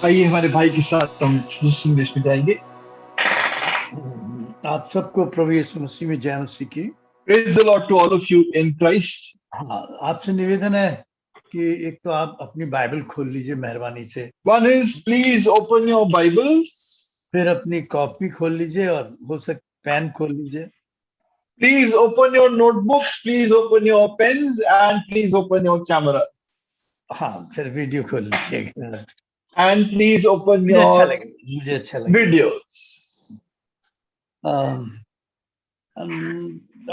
आइए हमारे भाई के साथ हम दूसरे संदेश में जाएंगे। आप सबको प्रभु यीशु मसीह में जय मसीह की। Praise the Lord to all of you in Christ. हाँ, आपसे निवेदन है कि एक तो आप अपनी बाइबल खोल लीजिए मेहरबानी से, One is, please open your Bibles. फिर अपनी कॉपी खोल लीजिए और हो सके पेन खोल लीजिए। Please open your notebooks. Please open your pens and please open your camera. हाँ, फिर वीडियो खोल लीजिएगा। And please open मुझे अच्छा your लगेगा, मुझे अच्छा लगेगा। videos.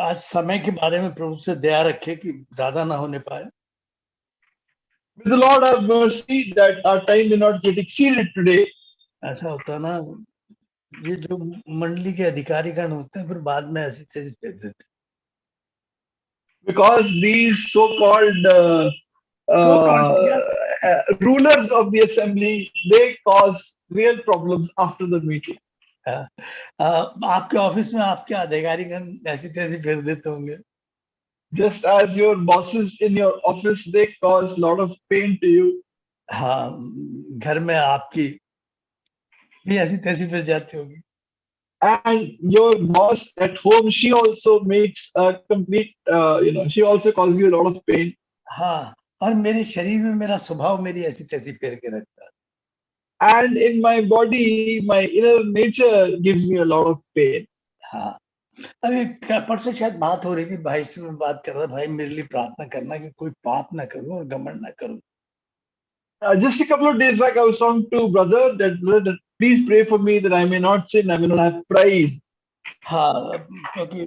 आज समय के बारे में प्रभु से दया रखे कि ज्यादा ना होने पाए। May the Lord have mercy that our time may not get exceeded today. ऐसा होता ना, ये जो मंडली के अधिकारीगण होते हैं फिर बाद में ऐसी तेजी फेंक देते Because these so-called हैं। rulers of the assembly, they cause real problems after the meeting. आपके ऑफिस में आपके अधिकारीगण ऐसी तैसी फिर देते होंगे। Just as your bosses in your office, they cause a lot of pain to you. हाँ, घर में आपकी भी ऐसी तैसी फिर जाती होगी। And your boss at home, she also makes a complete, she also causes you a lot of pain. हाँ, और मेरे शरीर में मेरा स्वभाव मेरी ऐसी तैसी फेर के रखता है। And in my body, my inner nature gives me a lot of pain. हाँ, अभी परसों शायद बात हो रही थी, भाई से मैं बात कर रहा था, भाई मेरे लिए प्रार्थना करना कि कोई पाप ना करूं और घमंड ना करूं। Just a couple of days back, I was talking to brother that please pray for me that I may not sin, I may not have pride. हाँ, क्योंकि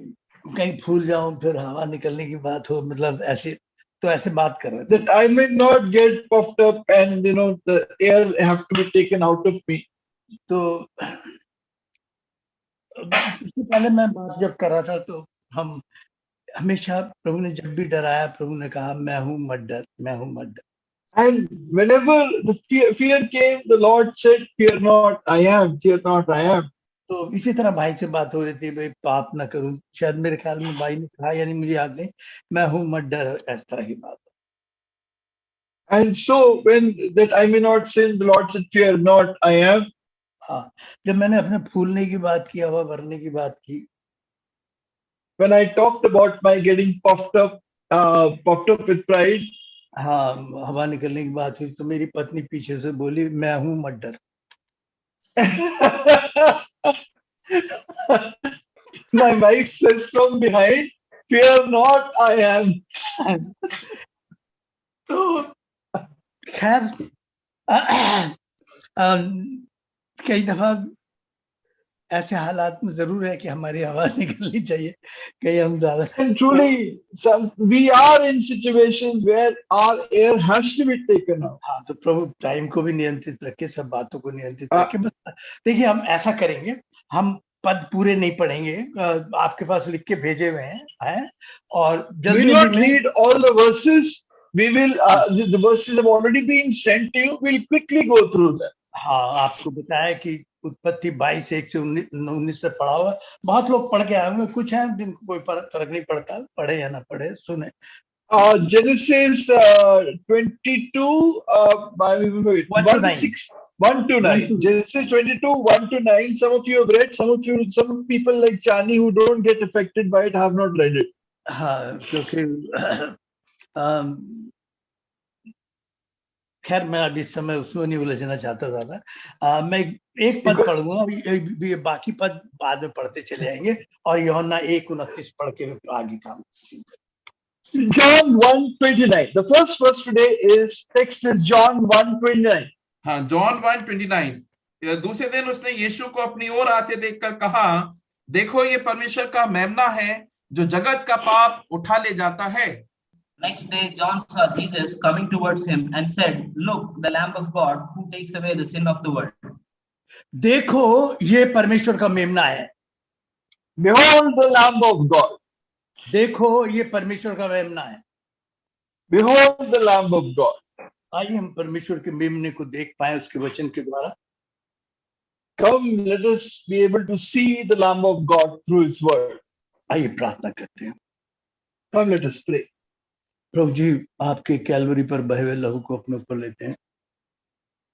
कहीं भूल जाऊं फिर हवा निकलने की बात हो, मतलब ऐसे तो ऐसे बात कर रहे थे। That I may not get puffed up and the air have to be taken out of me. तो इससे पहले मैं बात जब कर रहा था तो हम हमेशा प्रभु ने जब भी डराया, प्रभु ने कहा मैं हूं मत डर, मैं हूं मत डर। And whenever the fear came, the Lord said, "Fear not, I am. Fear not, I am." तो इसी तरह भाई से बात हो रही थी, भाई पाप ना करूं, शायद मेरे ख्याल में भाई ने कहा, यानी मुझे याद नहीं, मैं हूं मत डर, इस तरह की बात। And so when that I may not sin, the Lord said, "Fear not, I am." हाँ, जब मैंने अपने फूलने की बात की, हवा भरने की बात की, When I talked about my getting puffed up with pride, हाँ, हवा निकलने की बात हुई तो मेरी पत्नी पीछे से बोली मैं हूं मत डर। my wife says from behind, "Fear not, I am." तो खैर कई दफा ऐसे हालात में जरूर है कि हमारी आवाज निकलनी चाहिए, कहीं हम ज्यादा। And truly, we are in situations where our air has to be taken out. हाँ, तो प्रभु टाइम को भी नियंत्रित रखे, सब बातों को नियंत्रित रखे। बस देखिए, हम ऐसा करेंगे, हम पद पूरे नहीं पढ़ेंगे, आपके पास लिख के भेजे हुए हैं और We जल्दी will not जल्दी read all the verses. We will the verses have already been sent to you. We'll quickly go through them. हाँ, आपको बताया कि उत्पत्ति 22 1 से 19 से पढ़ा हुआ। बहुत लोग पढ़ के आए होंगे, कुछ हैं जिनको कोई फर्क नहीं पड़ता, पढ़े या ना पढ़े, सुने। Genesis 22, 1 to 9. Genesis 22, 1 to 9. Some of you have read, some people like Chani who don't get affected by it have not read it. हाँ, क्योंकि खैर मैं अभी इस समय उसमें नहीं उलझना चाहता ज्यादा। मैं एक पद पढ़ूंगा, अभी बाकी पद बाद में पढ़ते चले जाएंगे और यूहन्ना 1:29 पढ़ के आगे काम। John 1:29. The first verse today text is John 1:29. हाँ, John 1:29। दूसरे दिन उसने यीशु को अपनी ओर आते देखकर कहा, देखो ये परमेश्वर का मेमना है जो जगत का पाप उठा ले जाता है। Next day, John saw Jesus coming towards him and said, "Look, the Lamb of God who takes away the sin of the world." देखो ये परमेश्वर का मेमना है। Behold the Lamb of God. देखो ये परमेश्वर का मेमना है। Behold the Lamb of God. आइए हम परमेश्वर के मेमने को देख पाए उसके वचन के द्वारा। Come, let us be able to see the Lamb of God through His word. आइए प्रार्थना करते हैं। Come, let us pray. प्रभु जी, आपके कैलवरी पर बहे हुए लहू को अपने ऊपर लेते हैं।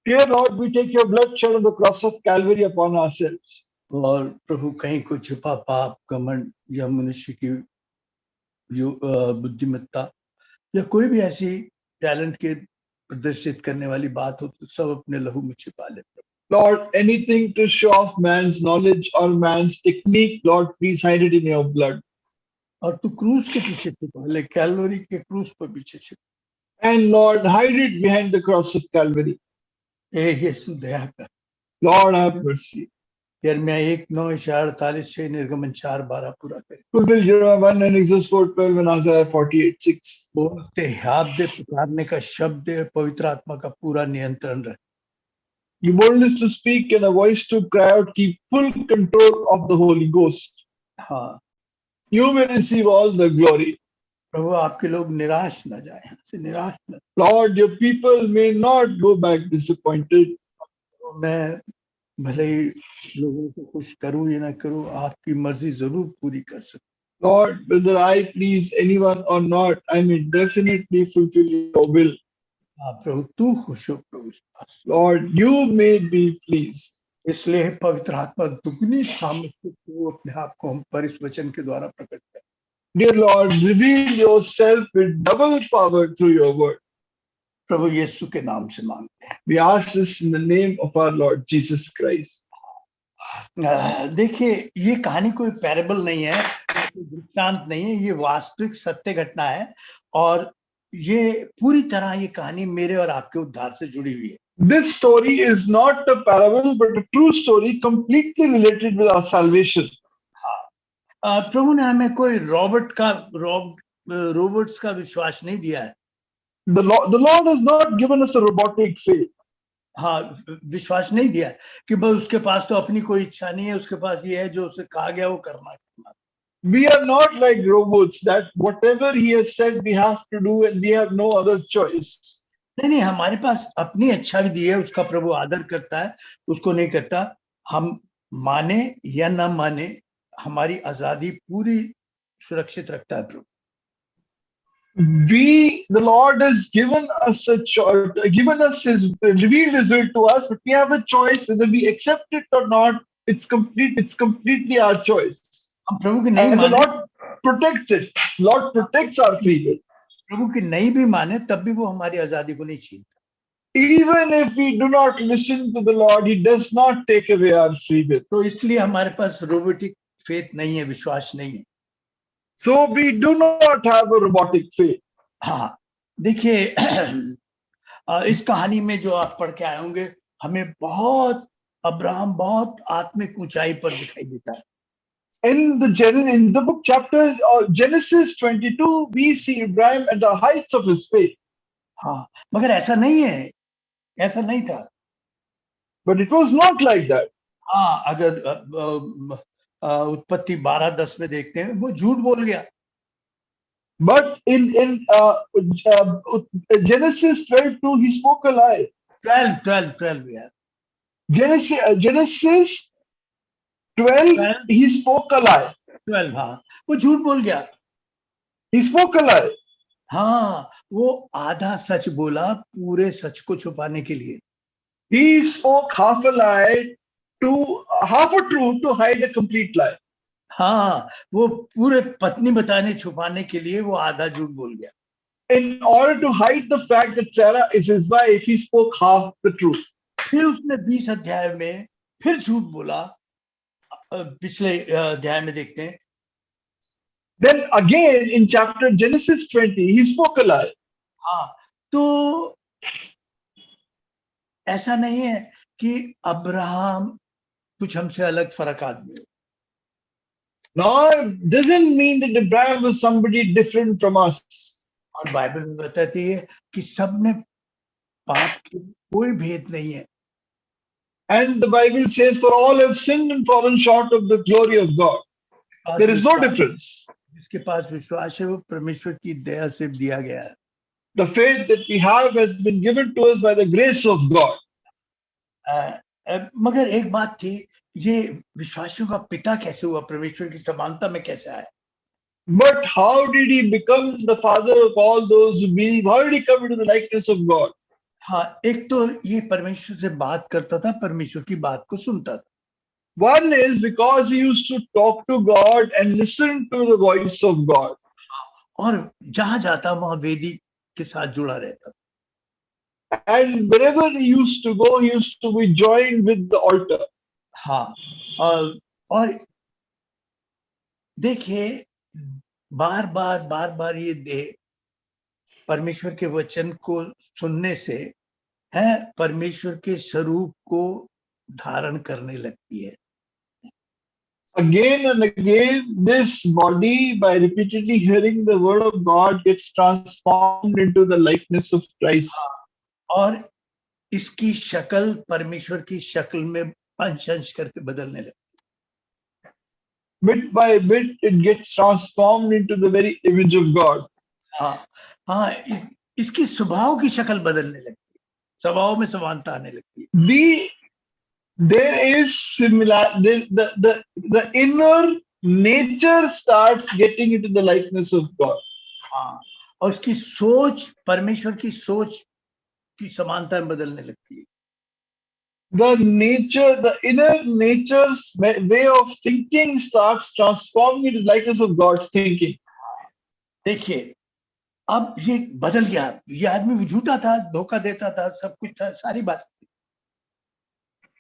Dear Lord, we take your blood shed on the cross of Calvary upon ourselves. और प्रभु कहीं को छुपा पाप, घमंड या मनुष्य की बुद्धिमत्ता या कोई भी ऐसी टैलेंट के प्रदर्शित करने वाली बात हो तो सब अपने लहू में छिपा ले। Lord, anything to show off man's knowledge or man's technique, Lord, please hide it in your blood. और तू क्रूस के पीछे छिपा ले, कैलोरी के क्रूस पर पीछे छिपा। And Lord, hide it behind the cross of Calvary. ए यीशु दया कर। Lord, have mercy. यिर्मयाह 1:9-48, निर्गमन 4:12 पूरा करे। Fulfill Jeremiah 1 and Exodus 4:12 and Isaiah 48:6. बोलते हाथ दे, पुकारने का शब्द है, पवित्र आत्मा का पूरा नियंत्रण रहे। The boldness to speak and a voice to cry out, keep full control of the Holy Ghost. हाँ You may receive all the glory. प्रभु आपके लोग निराश न जाए, यहाँ से निराश न। Lord, your people may not go back disappointed. मैं भले ही लोगों को खुश करूं या ना करूं, आपकी मर्जी जरूर पूरी कर सकूं। Lord, whether I please anyone or not, I may definitely fulfill your will. हाँ प्रभु तू खुश हो प्रभु। Lord, you may be pleased. इसलिए पवित्र आत्मा दुगनी सामर्थ्य को अपने आप को हम पर इस वचन के द्वारा प्रकट कर। Dear Lord, reveal yourself with double power through your word. प्रभु यीशु के नाम से मांगते हैं। We ask this in the name of our Lord Jesus Christ. देखिए ये कहानी कोई पैरेबल नहीं है, दृष्टांत नहीं है, ये वास्तविक सत्य घटना है और ये पूरी तरह ये कहानी मेरे और आपके उद्धार से जुड़ी हुई है। This story is not a parable but a true story completely related with our salvation. प्रभु ने हमें कोई रोबोट्स का विश्वास नहीं दिया है। The Lord has not given us a robotic faith. हाँ विश्वास नहीं दिया है कि बस उसके पास तो अपनी कोई इच्छा नहीं है, उसके पास ये है जो उसे कहा गया वो करना। We are not like robots that whatever he has said we have to do and we have no other choice. नहीं, हमारे पास अपनी इच्छा भी दी है, उसका प्रभु आदर करता है, उसको नहीं करता। हम माने या ना माने, हमारी आजादी पूरी सुरक्षित रखता है प्रभु। The Lord has given us a choice, revealed his will to us, but we have a choice whether we accept it or not. It's completely our choice. हम प्रभु की नहीं And the माने, Lord protects it. Lord protects our free will. प्रभु की नहीं भी माने तब भी वो हमारी आजादी को नहीं छीनता। Even if we do not listen to the Lord, he does not take away our free will. तो इसलिए हमारे पास रोबोटिक फेथ नहीं है, विश्वास नहीं है। So we do not have a robotic faith. हाँ देखिए इस कहानी में जो आप पढ़ के आए होंगे, हमें अब्राहम बहुत आत्मिक ऊंचाई पर दिखाई देता है। In the book chapter Genesis 22, we see Abraham at the heights of his faith. हाँ मगर ऐसा नहीं है, ऐसा नहीं था। But it was not like that. हाँ अगर उत्पत्ति 12:10 में देखते हैं, वो झूठ बोल गया। But in Genesis 12:2, he spoke a lie. 12 यार। Genesis 12, he spoke a lie. 12 हाँ, वो झूठ बोल गया। He spoke a lie. हाँ वो आधा सच बोला पूरे सच को छुपाने के लिए। He spoke half a lie half a truth to hide a complete lie. हाँ वो पूरे पत्नी बताने छुपाने के लिए वो आधा झूठ बोल गया। In order to hide the fact that Sarah is his wife, he spoke half the truth. फिर उसने 20 अध्याय में फिर झूठ बोला। पिछले अध्याय में देखते हैं। Then again in chapter Genesis 20, he spoke a lie. हाँ तो ऐसा नहीं है कि अब्राहम कुछ हमसे अलग फर्क आदमी हो। Now, it doesn't mean that Abraham was somebody different from us. और बाइबल में बताती है कि सब में पाप की कोई भेद नहीं है। And the Bible says, for all have sinned and fallen short of the glory of God. There is no difference. जिसके पास विश्वास है वो परमेश्वर की दया से दिया गया है। The faith that we have has been given to us by the grace of God. मगर एक बात थी, ये विश्वासियों का पिता कैसे हुआ, परमेश्वर की समानता में कैसे आया? But how did he become the father of all those who believe? How did he come into the likeness of God? हाँ, एक तो ये परमेश्वर से बात करता था, परमेश्वर की बात को सुनता था। One is because he used to talk to God and listen to the voice of God. और जहां जाता वहां वेदी के साथ जुड़ा रहता था। And wherever he used to go, he used to be joined with the altar. हाँ, और देखिए बार बार ये देह परमेश्वर के वचन को सुनने से है परमेश्वर के स्वरूप को धारण करने लगती है। Again and again, this body, by repeatedly hearing the word of God, gets transformed into the likeness of Christ. और इसकी शक्ल परमेश्वर की शक्ल में अंश करके बदलने लगती है। Bit by bit, it gets transformed into the very image of God. हाँ, इसकी स्वभाव की शक्ल बदलने लगती है, स्वभाव में समानता आने लगती है। There is the inner nature starts getting into the likeness of God. हाँ, और उसकी सोच परमेश्वर की सोच की समानता में बदलने लगती है। The inner nature's way of thinking starts transforming into the likeness of God's thinking. देखिए अब ये बदल गया, ये आदमी झूठा था, धोखा देता था, सब कुछ था, सारी बात।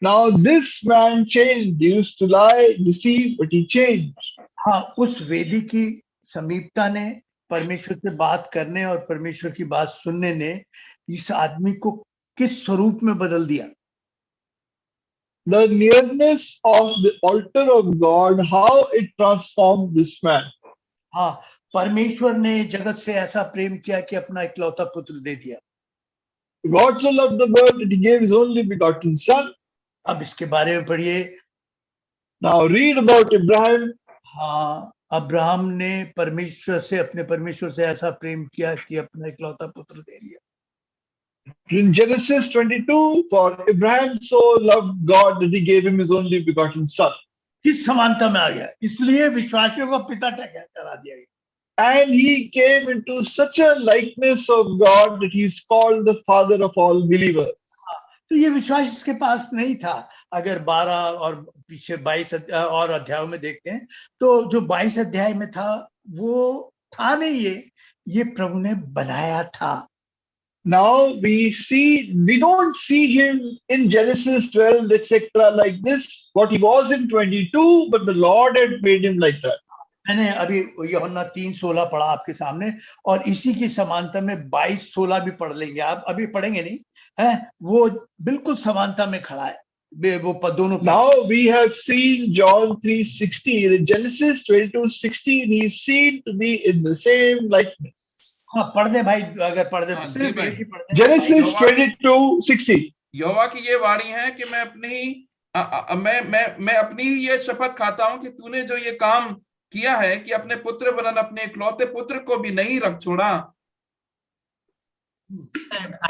Now this man changed. He used to lie, deceive, but he changed. हाँ, उस वेदी की समीपता ने, परमेश्वर से बात करने और परमेश्वर की बात सुनने ने इस आदमी को किस स्वरूप में बदल दिया। The nearness of the altar of God, how it transformed this man. हाँ, परमेश्वर ने जगत से ऐसा प्रेम किया कि अपना इकलौता पुत्र दे दिया। God so loved the world that he gave his only begotten son. अब इसके बारे में पढ़िए। Now read about Abraham. हाँ, अब्राहम ने अपने परमेश्वर से ऐसा प्रेम किया कि अपना इकलौता पुत्र दे दिया। In Genesis 22, for Abraham so loved God that he gave him his only begotten son. किस समानता में आ गया, इसलिए विश्वासियों को पिता ठहरा दिया गया। And he came into such a likeness of God that he is called the father of all believers. तो ये विश्वास इसके पास नहीं था। अगर 12 और पीछे 22 और अध्यायों में देखते हैं तो जो 22 अध्याय में था वो था नहीं, ये प्रभु ने बनाया था। Now we don't see him in Genesis 12, etc. like this, what he was in 22, but the Lord had made him like that. मैंने अभी यूहन्ना 3:16 पढ़ा आपके सामने, और इसी की समानता में 22:16 भी पढ़ लेंगे। आप अभी पढ़ेंगे नहीं है, वो बिल्कुल समानता में खड़ा है, वो दोनों। Now we have seen John 3:16. In Genesis 22:16, he is seen to be in the same likeness. हाँ, पढ़ दे भाई, अगर पढ़ दे सिर्फ एक ही पढ़ दे। Genesis 22:16. यहोवा की ये वाणी है कि मैं अपनी ही ये शपथ खाता हूं कि तूने जो ये काम किया है कि अपने पुत्र वरन अपने इकलौते पुत्र को भी नहीं रख छोड़ा।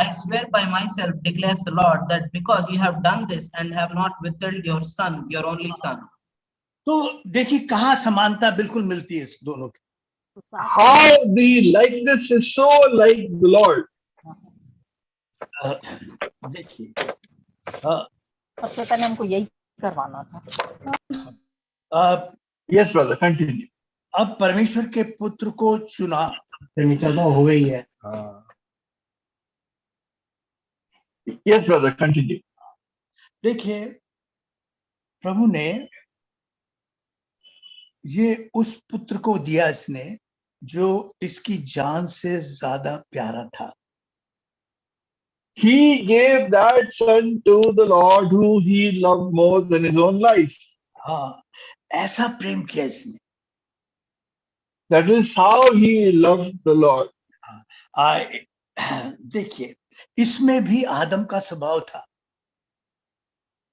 I swear by myself, declares the Lord, that because you have done this and have not withheld your son, your only son. तो देखिए कहाँ समानता बिल्कुल मिलती है इस दोनों की। How the likeness is so like the Lord. देखिए सबसे पहले हमको यही करवाना था। Yes, brother, continue. अब परमेश्वर के पुत्र को चुना, हो गई है। Yes, brother, continue. देखिए प्रभु ने ये उस पुत्र को दिया इसने जो इसकी जान से ज्यादा प्यारा था। He gave that son to the Lord who he loved more than his own life. हाँ, ऐसा प्रेम किया इसने। That is how he loved the Lord. देखिए इसमें भी आदम का स्वभाव था।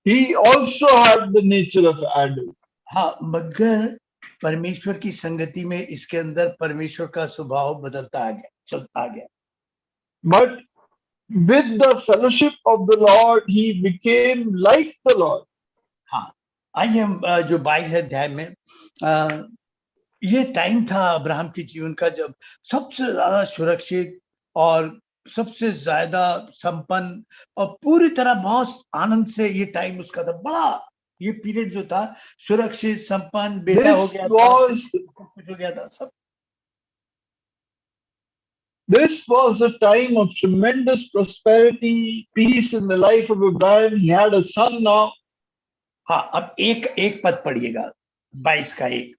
He also had the nature of Adam. हाँ, मगर परमेश्वर की संगति में इसके अंदर परमेश्वर का स्वभाव बदलता आ गया, चलता आ गया। But with the fellowship of the Lord, he became like the Lord. हाँ, आइए हम जो 22 अध्याय में ये टाइम था अब्राहम के जीवन का जब सबसे ज्यादा सुरक्षित और सबसे ज्यादा संपन्न और पूरी तरह बहुत आनंद से ये टाइम उसका था, बड़ा ये पीरियड जो था, सुरक्षित, संपन्न, बेटा हो This गया था, was कुछ हो गया था सब। This was a time of tremendous prosperity, peace in the life of Abraham. He had a son now. हाँ, अब एक पद पढ़िएगा 22 का 1।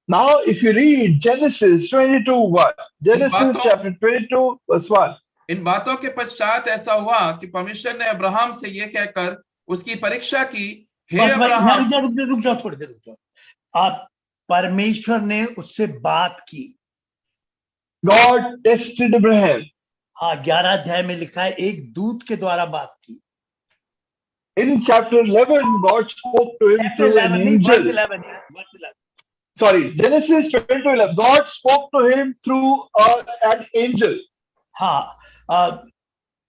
Now, if you read Genesis 22:1, Genesis chapter 22, verse 1. इन बातों के पश्चात ऐसा हुआ कि परमेश्वर ने अब्राहम से यह कहकर उसकी परीक्षा की, हे बस भाई, अब्राहम। रुक जाओ थोड़ी देर, रुक जाओ। आप, परमेश्वर ने उससे बात की। God tested Abraham. हाँ, 11 अध्याय में लिखा है एक दूत के द्वारा बात की। In chapter 11, God spoke to him through an angel. Verse 11. Sorry, Genesis 22:11. God spoke to him through an angel. हाँ,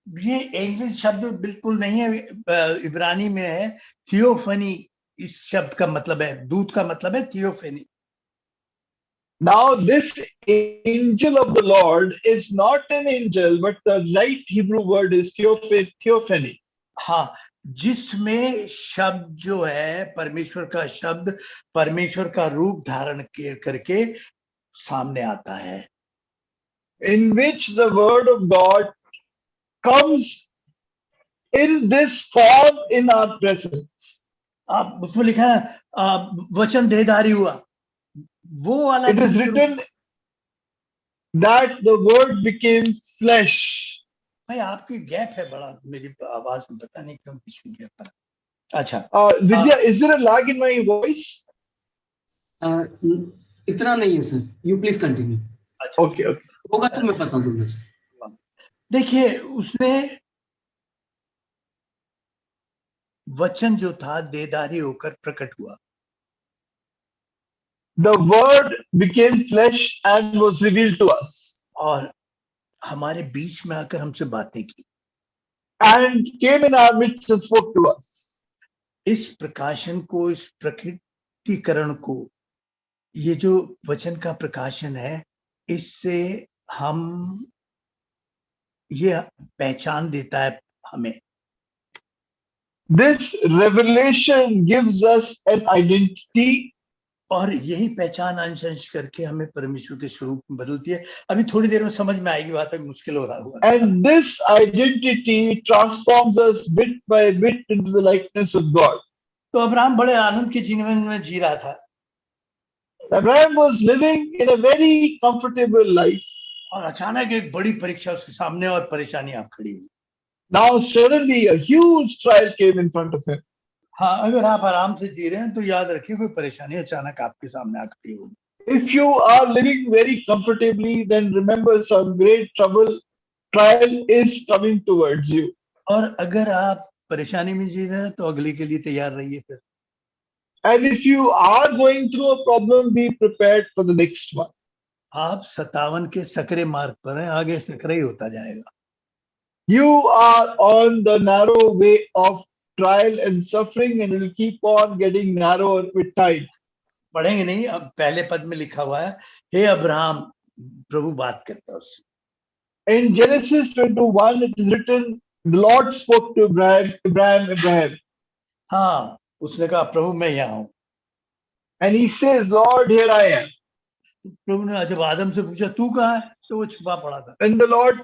ये एंजल शब्द बिल्कुल नहीं है, इब्रानी में है थियोफनी। इस शब्द का मतलब है, दूत का मतलब है theophany. Now, this angel of the Lord is not an angel, but the right Hebrew word is theophany. हाँ, जिसमें शब्द जो है, परमेश्वर का शब्द परमेश्वर का रूप धारण करके सामने आता है। In which the word of God comes in this form in our presence. आप उसमें लिखा है वचन देहधारी हुआ, वो वाला। It is written that the word became flesh. भाई आपकी गैप है बड़ा, मेरी आवाज में पता नहीं क्यों इशू गया पर। अच्छा, Vidya, is there a lag in my voice? इतना नहीं है सर, यू प्लीज कंटिन्यू। अच्छा, ओके होगा तो मैं बता दूंगा। देखिए, उसमें वचन जो था देहधारी होकर प्रकट हुआ। The word became flesh and was revealed to us. और हमारे बीच में आकर हमसे बातें की। And came in our midst and spoke to us. इस प्रकाशन को, इस प्रकटीकरण को, ये जो वचन का प्रकाशन है, इससे हम ये पहचान देता है हमें। This revelation gives us an identity. और यही पहचान अंश अंश करके हमें परमेश्वर के स्वरूप में बदलती है। अभी थोड़ी देर में समझ में आएगी बात, अभी मुश्किल हो रहा होगा। And this identity transforms us bit by bit into the likeness of God. तो अब्राहम बड़े आनंद के जीवन में जी रहा था। Abraham was living in a very comfortable life. और अचानक एक बड़ी परीक्षा उसके सामने और परेशानी आप खड़ी हुई। Now suddenly a huge trial came in front of him. हाँ, अगर आप आराम से जी रहे हैं तो याद रखिए कोई परेशानी अचानक आपके सामने आ खड़ी होगी। If you are living very comfortably, then remember some great trial is coming towards you. और अगर आप परेशानी में जी रहे हैं तो अगले के लिए तैयार रहिए फिर। And if you are going through a problem, be prepared for the next one. आप 57 के सकरे मार्ग पर हैं, आगे सकरा ही होता जाएगा। You are on the narrow way of trial and suffering, and it will keep on getting narrower with time. पढ़ेंगे नहीं, अब पहले पद में लिखा हुआ है, हे अब्राहम, प्रभु बात करता है उससे। In Genesis 21, it is written, the Lord spoke to Abraham. हाँ, उसने कहा प्रभु मैं यहाँ हूँ। And he says, Lord, here I am. प्रभु ने जब आदम से पूछा तू कहाँ है, तो वो छुपा पड़ा था। When the Lord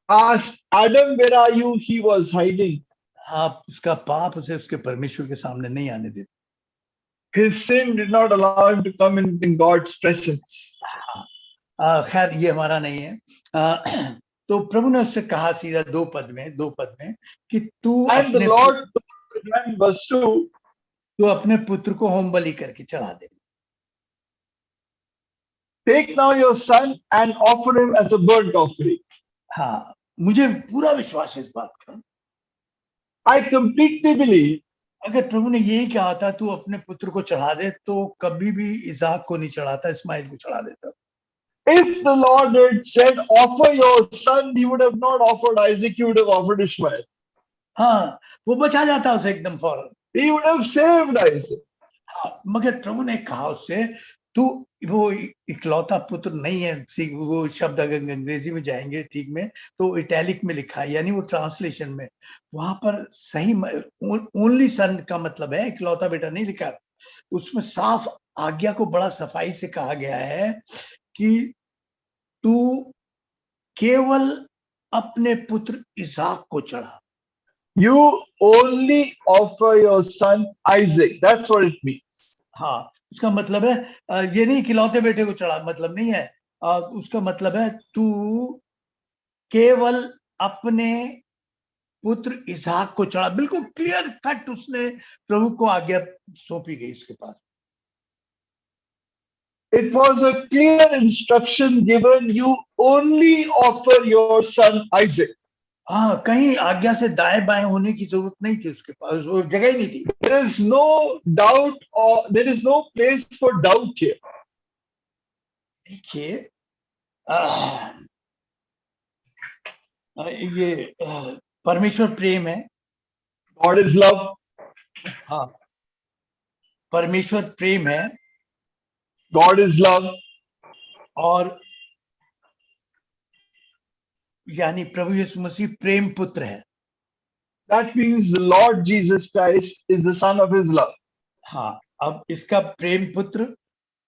asked Adam, where are you? He was hiding. हाँ, उसका पाप उसे उसके परमेश्वर के सामने नहीं आने देता। His sin did not allow him to come in God's presence. खैर ये हमारा नहीं है। तो प्रभु ने उससे कहा सीधा दो पद में कि तू And the Lord told Abraham, verse 2, तू अपने पुत्र को होम बलि करके चढ़ा दे। take now your son and offer him as a burnt offering. हाँ, मुझे पूरा विश्वास है इस बात का। I completely believe अगर प्रभु ने यही कहा था तू अपने पुत्र को चढ़ा दे, तो कभी भी इसाक को नहीं चढ़ाता, इस्माइल को चढ़ा देता। if the Lord had said, offer your son, he would have not offered Isaac, he would have offered Ishmael. हाँ, वो बचा जाता उसे एकदम फौरन। He would have saved Isaac. हाँ, मगर प्रभु ने कहा उससे तू वो इकलौता पुत्र नहीं है। वो शब्द अगर अंग्रेजी में जाएंगे ठीक में तो इटैलिक में लिखा है, यानी वो ट्रांसलेशन में वहां पर सही ओनली सन का मतलब है, इकलौता बेटा नहीं लिखा। उसमें साफ आज्ञा को बड़ा सफाई से कहा गया है कि तू केवल अपने पुत्र इसहाक को चढ़ा। You only offer your son Isaac. That's what it means. हाँ, उसका मतलब है ये नहीं खिलौते बेटे को चढ़ा, मतलब नहीं है। उसका मतलब है तू केवल अपने पुत्र इसहाक को चढ़ा। बिल्कुल क्लियर कट उसने प्रभु को आज्ञा सौंपी गई उसके पास। It was a clear instruction given. You only offer your son Isaac. हाँ, कहीं आज्ञा से दाएं बाएं होने की जरूरत नहीं थी उसके पास, वो जगह ही नहीं थी। There is no doubt or there is no place for doubt here. देखिए ये परमेश्वर प्रेम है। God is love. हाँ, परमेश्वर प्रेम है। God is love. और यानी प्रभु यीशु मसीह प्रेम पुत्र है। That means the Lord Jesus Christ is the son of his love. हाँ, अब इसका प्रेम पुत्र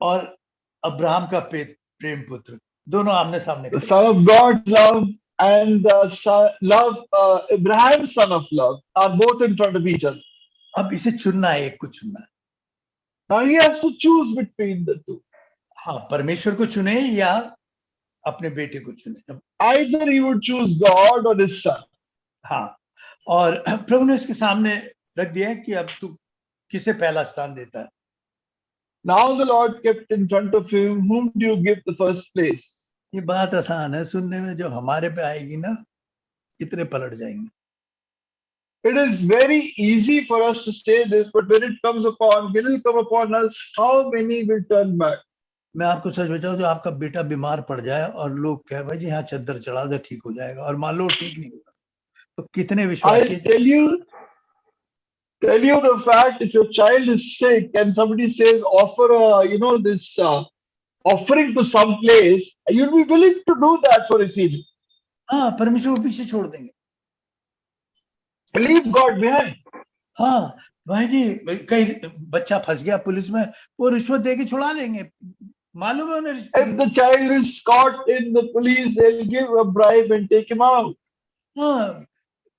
और अब्राहम का प्रेम पुत्र दोनों आमने सामने। The son of God's love and the Abraham's son of love are both in front of each other. अब इसे चुनना है, एक को चुनना है। Now he has to choose between the two. हाँ, परमेश्वर को चुने या अपने बेटे को चुने। Either he would choose God or his son. हाँ, और प्रभु ने इसके सामने रख दिया है कि अब तू किसे पहला स्थान देता है। Now the Lord kept in front of him, whom do you give the first place? ये बात आसान है सुनने में, जब हमारे पे आएगी ना कितने पलट जाएंगे। It is very easy for us to say this, but when it comes upon, will it come upon us, how many will turn back? मैं आपको सच बताऊं, जो आपका बेटा बीमार पड़ जाए और लोग कहे भाई जी यहाँ चद्दर चढ़ा दे ठीक हो जाएगा, और मान लो ठीक नहीं होगा, तो कितने विश्वासी। Tell you the fact, if your child is sick and somebody says offer this offering to some place, you'll be willing to do that for his healing. हाँ, परमेश्वर को पीछे छोड़ देंगे। Leave God behind. हाँ भाई जी, कहीं बच्चा फंस गया पुलिस में, वो रिश्वत देके छुड़ा लेंगे, मालूम है उन्हें। If the child is caught in the police, they'll give a bribe and take him out. हाँ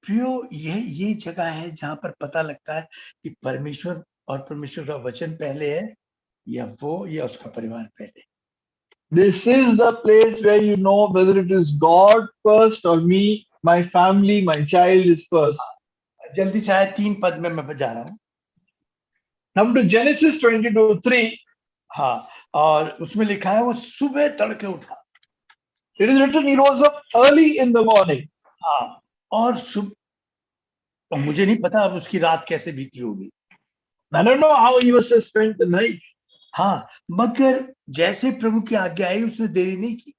प्रियो, ये जगह है जहां पर पता लगता है कि परमेश्वर और परमेश्वर का वचन पहले है या वो या उसका परिवार पहले। This is the place where you know whether it is God first or me, my family, my child is first. जल्दी से आया 3 पद में मैं जा रहा हूँ। Come to Genesis 22:3. हाँ, और उसमें लिखा है वो सुबह तड़के उठा। It is written he rose up early in the morning. हाँ, और मुझे नहीं पता अब उसकी रात कैसे बीती होगी। I don't know how he must have spent the night. हाँ, मगर जैसे प्रभु की आज्ञा आई उसने देरी नहीं की।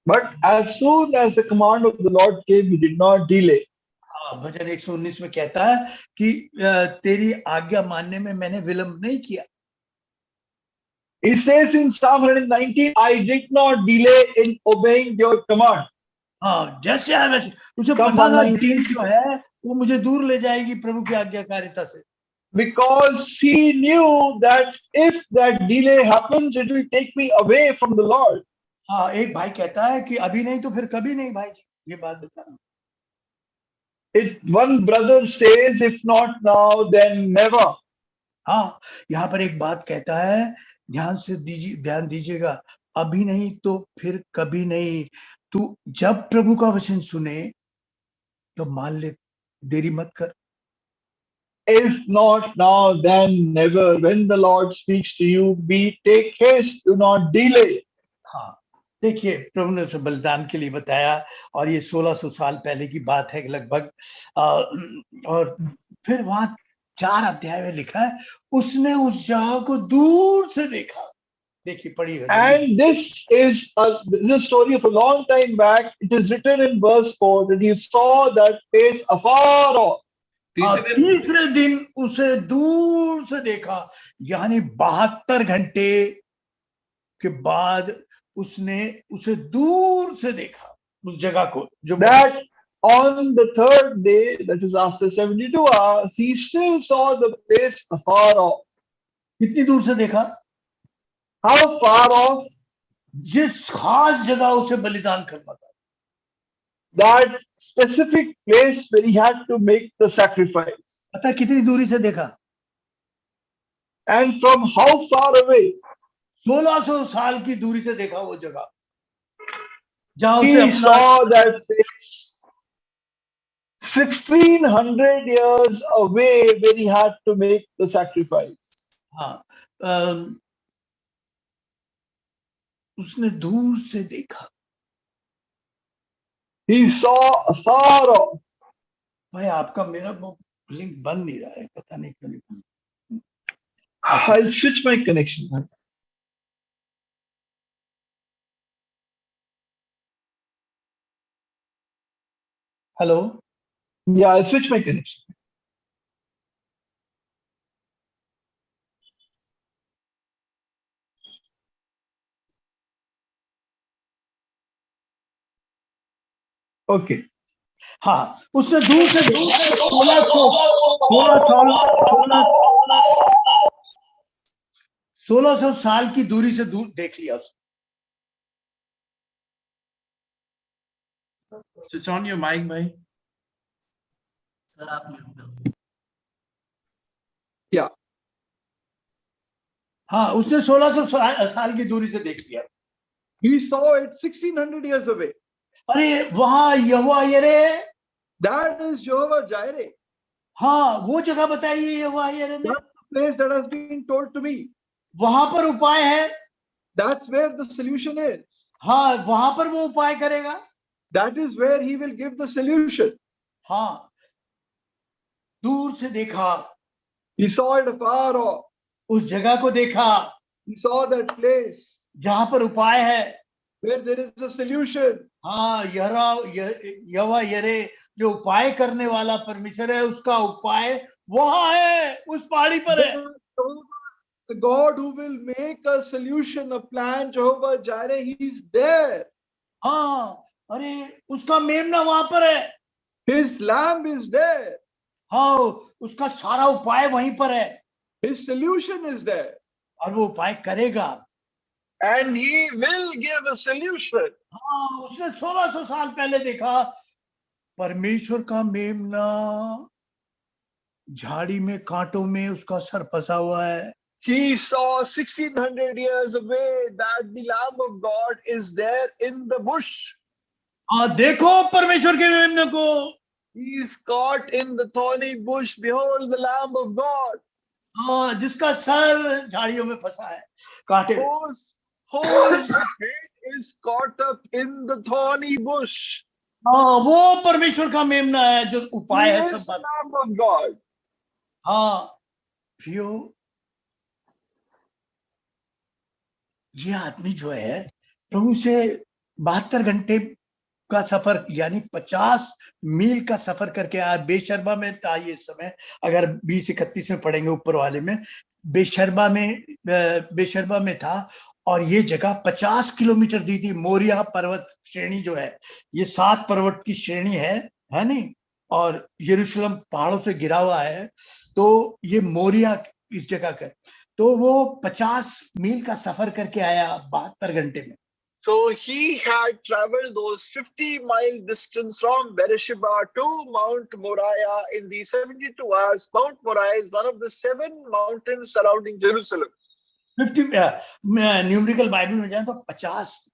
But as soon as the command of the Lord came, he did not delay. हाँ, भजन 119 में कहता है कि तेरी आज्ञा मानने में मैंने विलंब नहीं किया। He says in Psalm 119, I did not delay in obeying your command. हाँ, जैसे आया वैसे उसे पता था जो है वो मुझे दूर ले जाएगी प्रभु की आज्ञाकारिता से। Because he knew that if that delay happens, it will take me away from the Lord. हाँ, एक भाई कहता है कि अभी नहीं तो फिर कभी नहीं। भाई जी, ये बात बताना। One brother says, if not now, then never. हाँ, यहाँ पर एक बात कहता है, ध्यान दीजिएगा, अभी नहीं तो फिर कभी नहीं। तू जब प्रभु का वचन सुने तो मान ले, देरी मत कर। If not now, then never. When the Lord speaks to you, take haste, do not delay. हाँ, देखिए प्रभु ने उसे बलिदान के लिए बताया और ये 1600 साल पहले की बात है लगभग। और फिर वहां 4 अध्याय में लिखा है उसने उस जगह को दूर से देखा। देखिए पढ़ी। And this is a story of a long time back. It is written in verse 4 that he saw that place afar off. तीसरे दिन उसे दूर से देखा, यानी 72 घंटे के बाद उसने उसे दूर से देखा, उस जगह को जो that on the third day, that is after 72 hours, he still saw the place afar off. कितनी दूर से देखा? How far off? जिस खास जगह उसे बलिदान करना था, That specific place where he had to make the sacrifice. पता कितनी दूरी से देखा? And from how far away? 1600 साल की दूरी से देखा वो जगह, जहां उसे He अपना saw that place 1600 years away where he had to make the sacrifice. हाँ, उसने दूर से देखा। He saw afar off. भाई आपका मेरा वो लिंक बंद नहीं रहा है, पता नहीं क्यों नहीं बंद। I'll switch my connection. Hello, Yeah, I'll switch my connection. Okay. हाँ, उसने दूर से 1600 साल की दूरी से दूर देख लिया उसने। Switch on your mic, भाई। सर आप म्यूट करो। Yeah. हाँ, उसने 1600 साल की दूरी से देख लिया। He saw it 1600 years away. अरे वहां यहोवा यरे, That is Jehovah Jireh. हाँ वो जगह बताइए यहोवा यरे ने। That's the place that has been told to me. वहां पर उपाय है। That's where the solution is. हाँ, वहां पर वो उपाय करेगा। That is where he will give the solution. हाँ, दूर से देखा, He saw it afar off. उस जगह को देखा, He saw that place जहां पर उपाय है, where there is a solution. हाँ, यहोवा यरे जो उपाय करने वाला परमेश्वर है, उसका उपाय वहां है, उस पहाड़ी पर है। The God who will make a solution, a plan, Jehovah Jireh, he is there. हाँ, अरे उसका मेमना वहां पर है। His lamb is there. हाँ, उसका सारा उपाय वहीं पर है। His solution is there. और वो उपाय करेगा। And he will give a solution. हाँ, उसने 1600 साल पहले देखा, परमेश्वर का मेमना झाड़ी में कांटों में उसका सर फंसा हुआ है। He saw 1600 years away that the Lamb of God is there in the bush. हाँ, देखो परमेश्वर के मेमने को। He is caught in the thorny bush. Behold the Lamb of God. हाँ, जिसका सर झाड़ियों में फंसा है, कांटे। Whose head is caught up in the thorny bush. हाँ, वो परमेश्वर का मेमना है जो उपाय He है is सब the बात। Lamb of God. हाँ, प्रियो, ये आदमी जो है प्रभु से 72 घंटे का सफर यानी 50 मील का सफर करके आया। बेशर्मा में था ये समय, अगर 20-31 में पढ़ेंगे ऊपर वाले में, बेशर्मा में था। और ये जगह 50 किलोमीटर दी थी। मोरिया पर्वत श्रेणी जो है, ये 7 पर्वत की श्रेणी है नहीं, और यरूशलेम पहाड़ों से घिरा हुआ है। तो ये मोरिया इस जगह का, तो वो 50 मील का सफर करके आया 72 घंटे में। So he had traveled those 50-mile distance from Beersheba to Mount Moriah in the 72 hours. Mount Moriah is one of the 7 mountains surrounding Jerusalem. 50 numerical Bible में जाए तो 50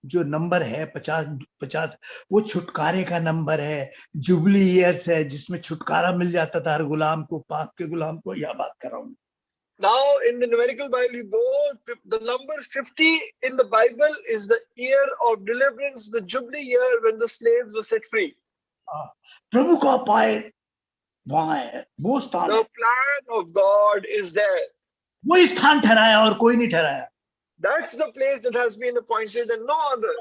जो नंबर है, 50 वो छुटकारे का नंबर है, जुबली ईयर्स है, जिसमें छुटकारा मिल जाता था हर गुलाम को, पाप के गुलाम को। यह बात कर रहा हूँ। Now in the numerical Bible you go, the number 50 in the Bible is the year of deliverance, the jubilee year when the slaves were set free. प्रभु का उपाय वहां है, वो स्थान है। The plan of God is there. वही स्थान ठहराया और कोई नहीं ठहराया। That's the place that has been appointed and no other.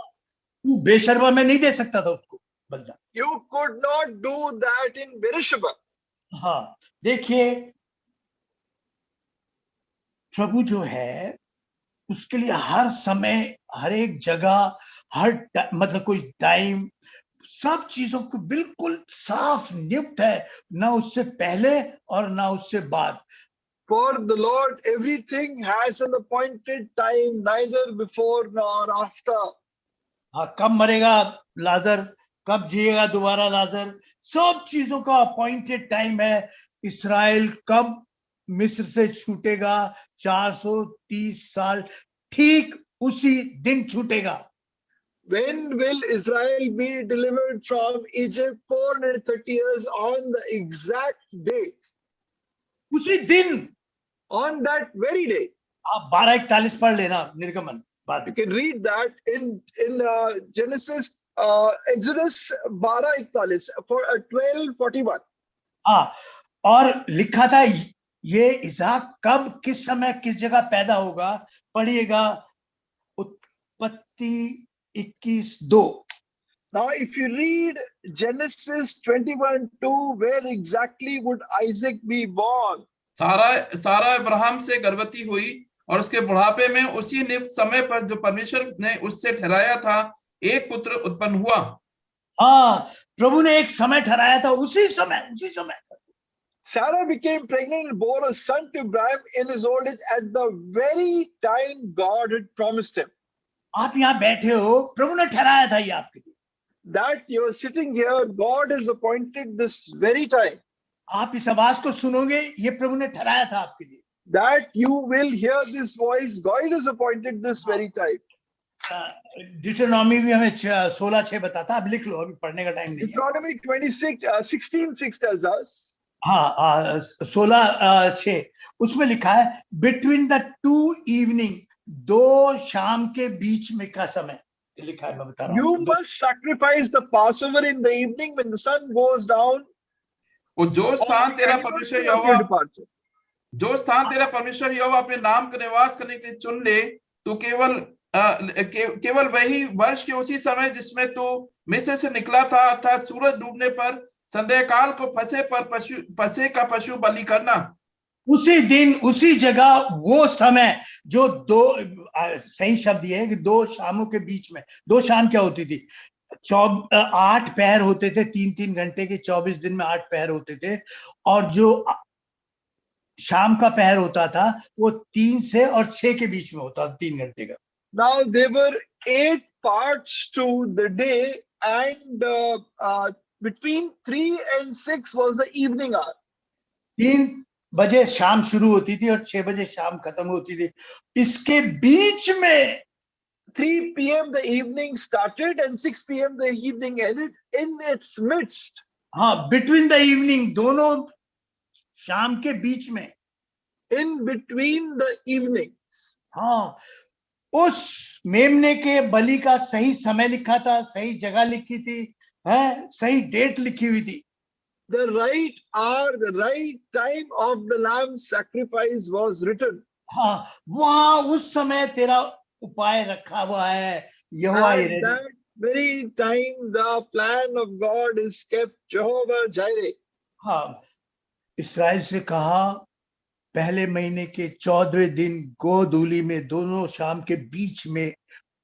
तू बेशर्मा में नहीं दे सकता था उसको बंदा। You could not do that in Beersheba. हाँ, देखिए प्रभु जो है उसके लिए हर समय, हर एक जगह, मतलब कोई टाइम, सब चीजों को बिल्कुल साफ नियुक्त है, ना उससे पहले और ना उससे बाद। For the Lord, everything has an appointed time, neither before nor after. हाँ, कब मरेगा लाजर, कब जिएगा दोबारा लाजर, सब चीजों का अपॉइंटेड टाइम है। इस्राएल कब मिस्र से छूटेगा, 430 साल, ठीक उसी दिन छूटेगा। When will Israel be delivered from Egypt? 430 years on the exact date. उसी दिन, On that very day. आप 12:41 पढ़ लेना निर्गमन बाद। You can read that in Genesis, Exodus 12:41 for 12:41. हाँ, और लिखा था ये इसहाक कब, किस समय, किस जगह पैदा होगा, पढ़िएगा उत्पत्ति 21:2। Now, if you read Genesis 21:2, where exactly would Isaac be born? सारा अब्राहम से गर्भवती हुई और उसके बुढ़ापे में उसी नियुक्त समय पर जो परमेश्वर ने उससे ठहराया था, एक पुत्र उत्पन्न हुआ। हाँ, प्रभु ने एक समय ठहराया था, उसी समय। Sarah became pregnant and bore a son to Abraham in his old age at the very time God had promised him. आप यहाँ बैठे हो, प्रभु ने ठहराया था ये आपके लिए। That you're sitting here, God has appointed this very time. आप इस आवाज को सुनोगे, ये प्रभु ने ठहराया था आपके लिए। That you will hear this voice, God has appointed this very time. डिट्रोनॉमी भी हमें 16:6 बताता, अब लिख लो, अभी पढ़ने का टाइम नहीं है। Deuteronomy 16:6 tells us. हाँ, 16:6 उसमें लिखा है, बिटवीन द टू इवनिंग, दो शाम के बीच में का समय लिखा है, मैं बता रहा हूँ। You must sacrifice the Passover in the evening when the sun goes down. वो जो स्थान तेरा परमेश्वर यहोवा अपने नाम का निवास करने के लिए चुन ले, तो केवल वही वर्ष के उसी समय जिसमें तू मिस्र से निकला था, अर्थात सूरज डूबने पर संध्या काल को फसे का पशु बलि करना। उसी दिन, उसी जगह, वो समय जो सही शब्द ये है कि दो शामों के बीच में। दो शाम क्या होती थी? 8 पहर होते थे, 3-3 घंटे के, 24 दिन में 8 पहर होते थे, और जो शाम का पहर होता था वो 3 से और 6 के बीच में होता था, 3 घंटे का। Now there were 8 parts to the day, and between 3 and 6 was the evening hour. 3 बजे शाम शुरू होती थी और 6 बजे शाम खत्म होती थी। इसके बीच में 3 p.m. the evening started and 6 p.m. the evening ended. In its midst, हाँ, बिटवीन द इवनिंग, दोनों शाम के बीच में, in between the evenings, हाँ, उस मेमने के बलि का सही समय लिखा था, सही जगह लिखी थी, है, सही डेट लिखी हुई थी। the right hour, the right time of the lamb sacrifice was written. हाँ, वहां उस समय तेरा उपाय रखा हुआ है, यहोवा At यिरे। that very time, the plan of God is kept, Jehovah Jireh. हाँ, इस्राएल से कहा, पहले महीने के 14वें दिन गोधूली में, दोनों शाम के बीच में,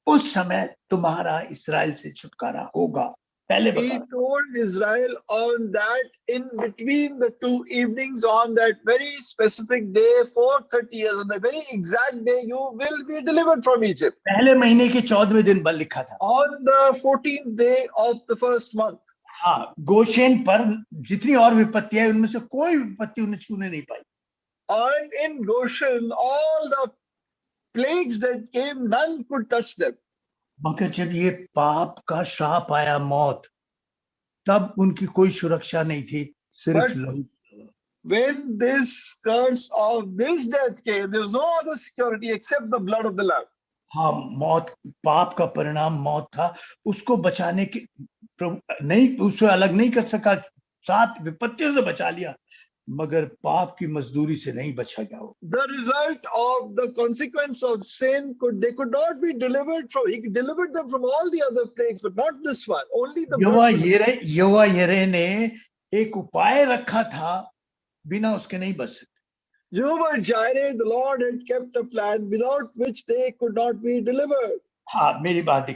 उस समय तुम्हारा इस्राएल से छुटकारा होगा। पहले He बता। told Israel on that, in between the 2 evenings, on that very specific day, 430 years, on the very exact day, you will be delivered from Egypt. पहले महीने के 14वें दिन बल लिखा था। On the 14th day of the first month. हाँ, गोशेन पर जितनी और विपत्ति है, उनमें से कोई विपत्ति उन्हें छूने नहीं पाई। And in Goshen, all the plagues that came, none could touch them. मगर जब ये पाप का श्राप आया, मौत, तब उनकी कोई सुरक्षा नहीं थी, सिर्फ लहू। When this curse of this death came, there was no other security except the blood of the Lamb. हाँ, मौत, पाप का परिणाम मौत था, उसको बचाने की नहीं, उससे अलग नहीं कर सका, 7 विपत्तियों से बचा लिया, मगर पाप की मजदूरी से नहीं बचा गया वो। The result of the consequence of sin they could not be delivered from. He delivered them from all the other plagues, but not this one. Only the यहोवा यिरे ने एक उपाय रखा था, बिना उसके नहीं बच सकते। Jehovah Jireh, the Lord had kept a plan without which they could not be delivered. हाँ, मेरी बात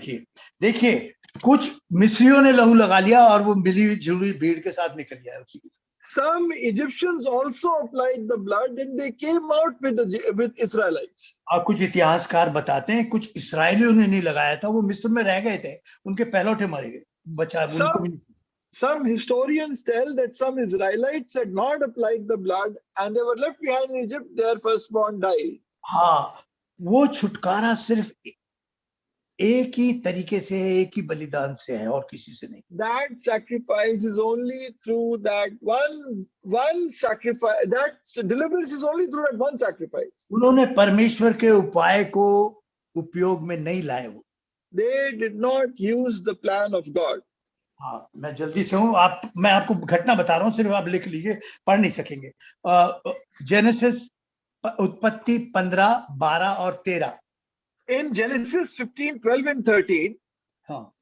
देखिए कुछ मिस्रियों ने लहू लगा लिया और वो मिली जुली भीड़ के साथ निकल गया उसी के साथ। Some Egyptians also applied the blood and they came out with Israelites. और कुछ इतिहासकार बताते हैं कुछ इस्राएलियों ने नहीं लगाया था, वो मिस्र में रह गए थे, उनके पहलौठे मर गए, बचा उनको भी। Some historians tell that some Israelites had not applied the blood and they were left behind in Egypt, their firstborn died. हाँ, वो छुटकारा सिर्फ एक ही तरीके से, एक ही बलिदान से है और किसी से नहीं। That sacrifice is only through that one sacrifice. That deliverance is only through that one sacrifice. उन्होंने परमेश्वर के उपाय को उपयोग में नहीं लाए वो। They did not use the plan of God. हाँ, मैं जल्दी से हूँ, मैं आपको घटना बता रहा हूँ, सिर्फ आप लिख लीजिए, पढ़ नहीं सकेंगे। जेनेसिस उत्पत्ति 15, 12 और 13। In Genesis 15, 12 and 13, हाँ,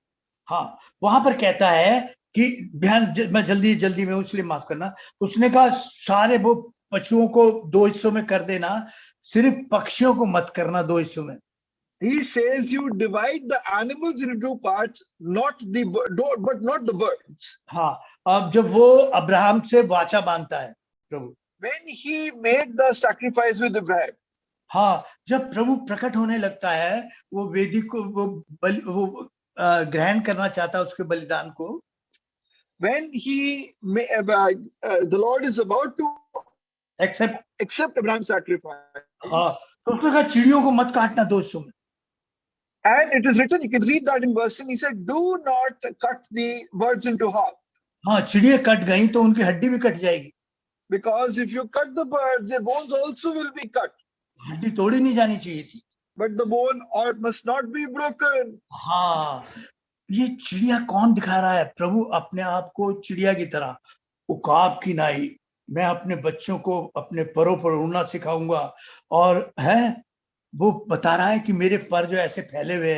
वहां पर कहता है कि ध्यान, मैं जल्दी में, इसलिए माफ करना, उसने कहा सारे वो पशुओं को 2 हिस्सों में कर देना, सिर्फ पक्षियों को मत करना 2 हिस्सों में। He says you divide the animals into 2 parts, but not the birds. हाँ, अब जब वो अब्राहम से वाचा बांधता है प्रभु, when he made the sacrifice with Abraham, हाँ, जब प्रभु प्रकट होने लगता है, वो वेदी को वो ग्रहण करना चाहता है उसके बलिदान को, when the Lord is about to accept Abraham's sacrifice, हाँ, तो उसने कहा चिड़ियों को मत काटना 2 हिस्सों में। And it is written, you can read that in verse, and he said, do not cut the birds into half. हाँ, चिड़िया कट गई तो उनकी हड्डी भी कट जाएगी। Because if you cut the birds, their bones also will be cut. हड्डी तोड़ी नहीं जानी चाहिए थी। But the bone must not be broken. हाँ, ये चिड़िया कौन दिखा रहा है? प्रभु अपने आप को चिड़िया की तरह, उकाब की नाई, मैं अपने बच्चों को अपने परों पर उड़ना सिखाऊंगा, और है वो बता रहा है कि मेरे पर जो ऐसे फैले हुए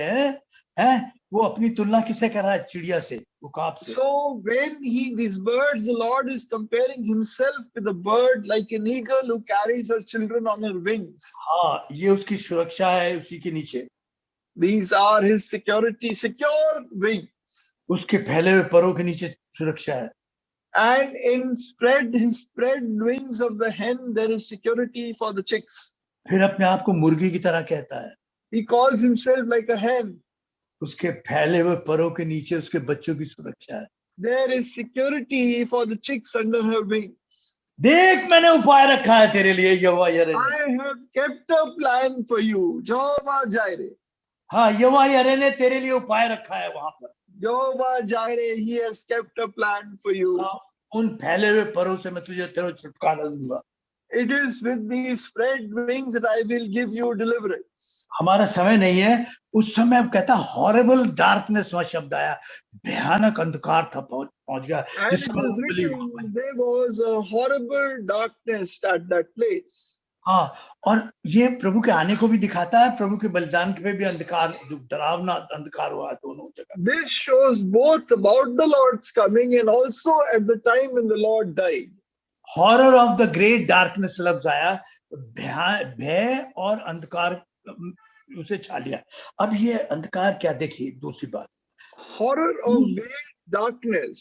हैं, वो अपनी तुलना किससे कर रहा है? चिड़िया से, उकाब से। So when these birds, the Lord is comparing himself with a bird like an eagle who carries her children on her wings. हाँ, ये उसकी सुरक्षा है उसी के नीचे। These are his secure wings. उसके फैले हुए परों के नीचे सुरक्षा है। And in his spread wings of the hen, there is security for the chicks. फिर अपने आप को मुर्गी की तरह कहता है। He calls himself like a hen. उसके फैले हुए परों के नीचे उसके बच्चों की सुरक्षा है। There is security for the chicks under her wings. देख, मैंने उपाय रखा है तेरे लिए, यहोवा यरे। I have kept a plan for you, Jehovah Jireh. हाँ, यहोवा यरे ने तेरे लिए उपाय रखा है वहां पर। Jehovah Jireh, he has kept a plan for you. उन फैले हुए परों से मैं तुझे तेरा छुटकारा दूंगा। It is with these spread wings that I will give you deliverance. हमारा समय नहीं है, उस समय अब कहता हॉरिबल डार्कनेस वहां शब्द आया, भयानक अंधकार था पहुंच गया, there was a horrible darkness at that place. हाँ, और ये प्रभु के आने को भी दिखाता है, प्रभु के बलिदान पे भी अंधकार, जो डरावना अंधकार हुआ दोनों जगह। This shows both about the Lord's coming and also at the time when the Lord died. Horror of the great darkness लफ्ज आया, भय और अंधकार उसे छा लिया। अब ये अंधकार क्या, देखिए दूसरी बात, horror of great darkness,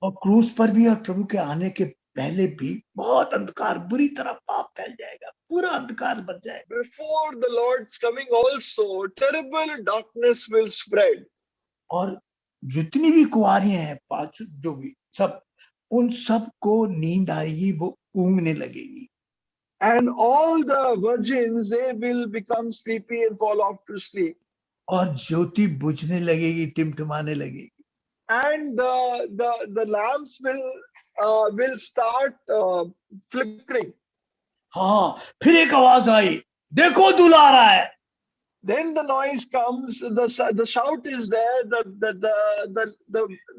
और क्रूस पर भी और प्रभु के आने के पहले भी बहुत अंधकार, बुरी तरह पाप फैल जाएगा, पूरा अंधकार बन जाएगा। Before the Lord's coming also terrible darkness will spread. और जितनी भी कुंवारियां हैं, 5 जो भी, सब, उन सब को नींद आएगी, वो ऊँघने लगेगी। And all the virgins, they will become sleepy and fall off to sleep. और ज्योति बुझने लगेगी, टिमटिमाने लगेगी। And the lamps will start flickering. हाँ, फिर एक आवाज आई, देखो दूल्हा आ रहा है। Then the noise comes, the shout is there,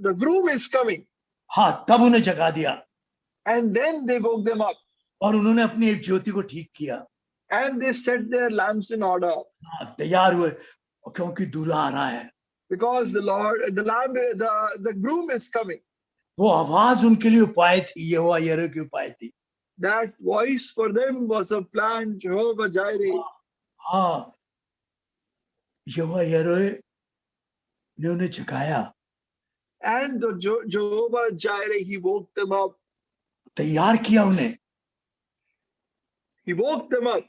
the groom is coming. हाँ, तब उन्हें जगा दिया। And then they woke them up. और उन्होंने अपनी एक ज्योति को ठीक किया। And they set their lamps in order. हाँ, तैयार हुए, क्योंकि दूल्हा आ रहा है। Because the groom is coming. वो आवाज उनके लिए उपाय थी, यहोवा यरे की उपाय थी। That voice for them was a plan, Jehovah Jireh. हाँ, यहोवा यरे ने उन्हें जगाया, And the Jehovah Jireh, he woke them up. तैयार किया उन्हें He woke them up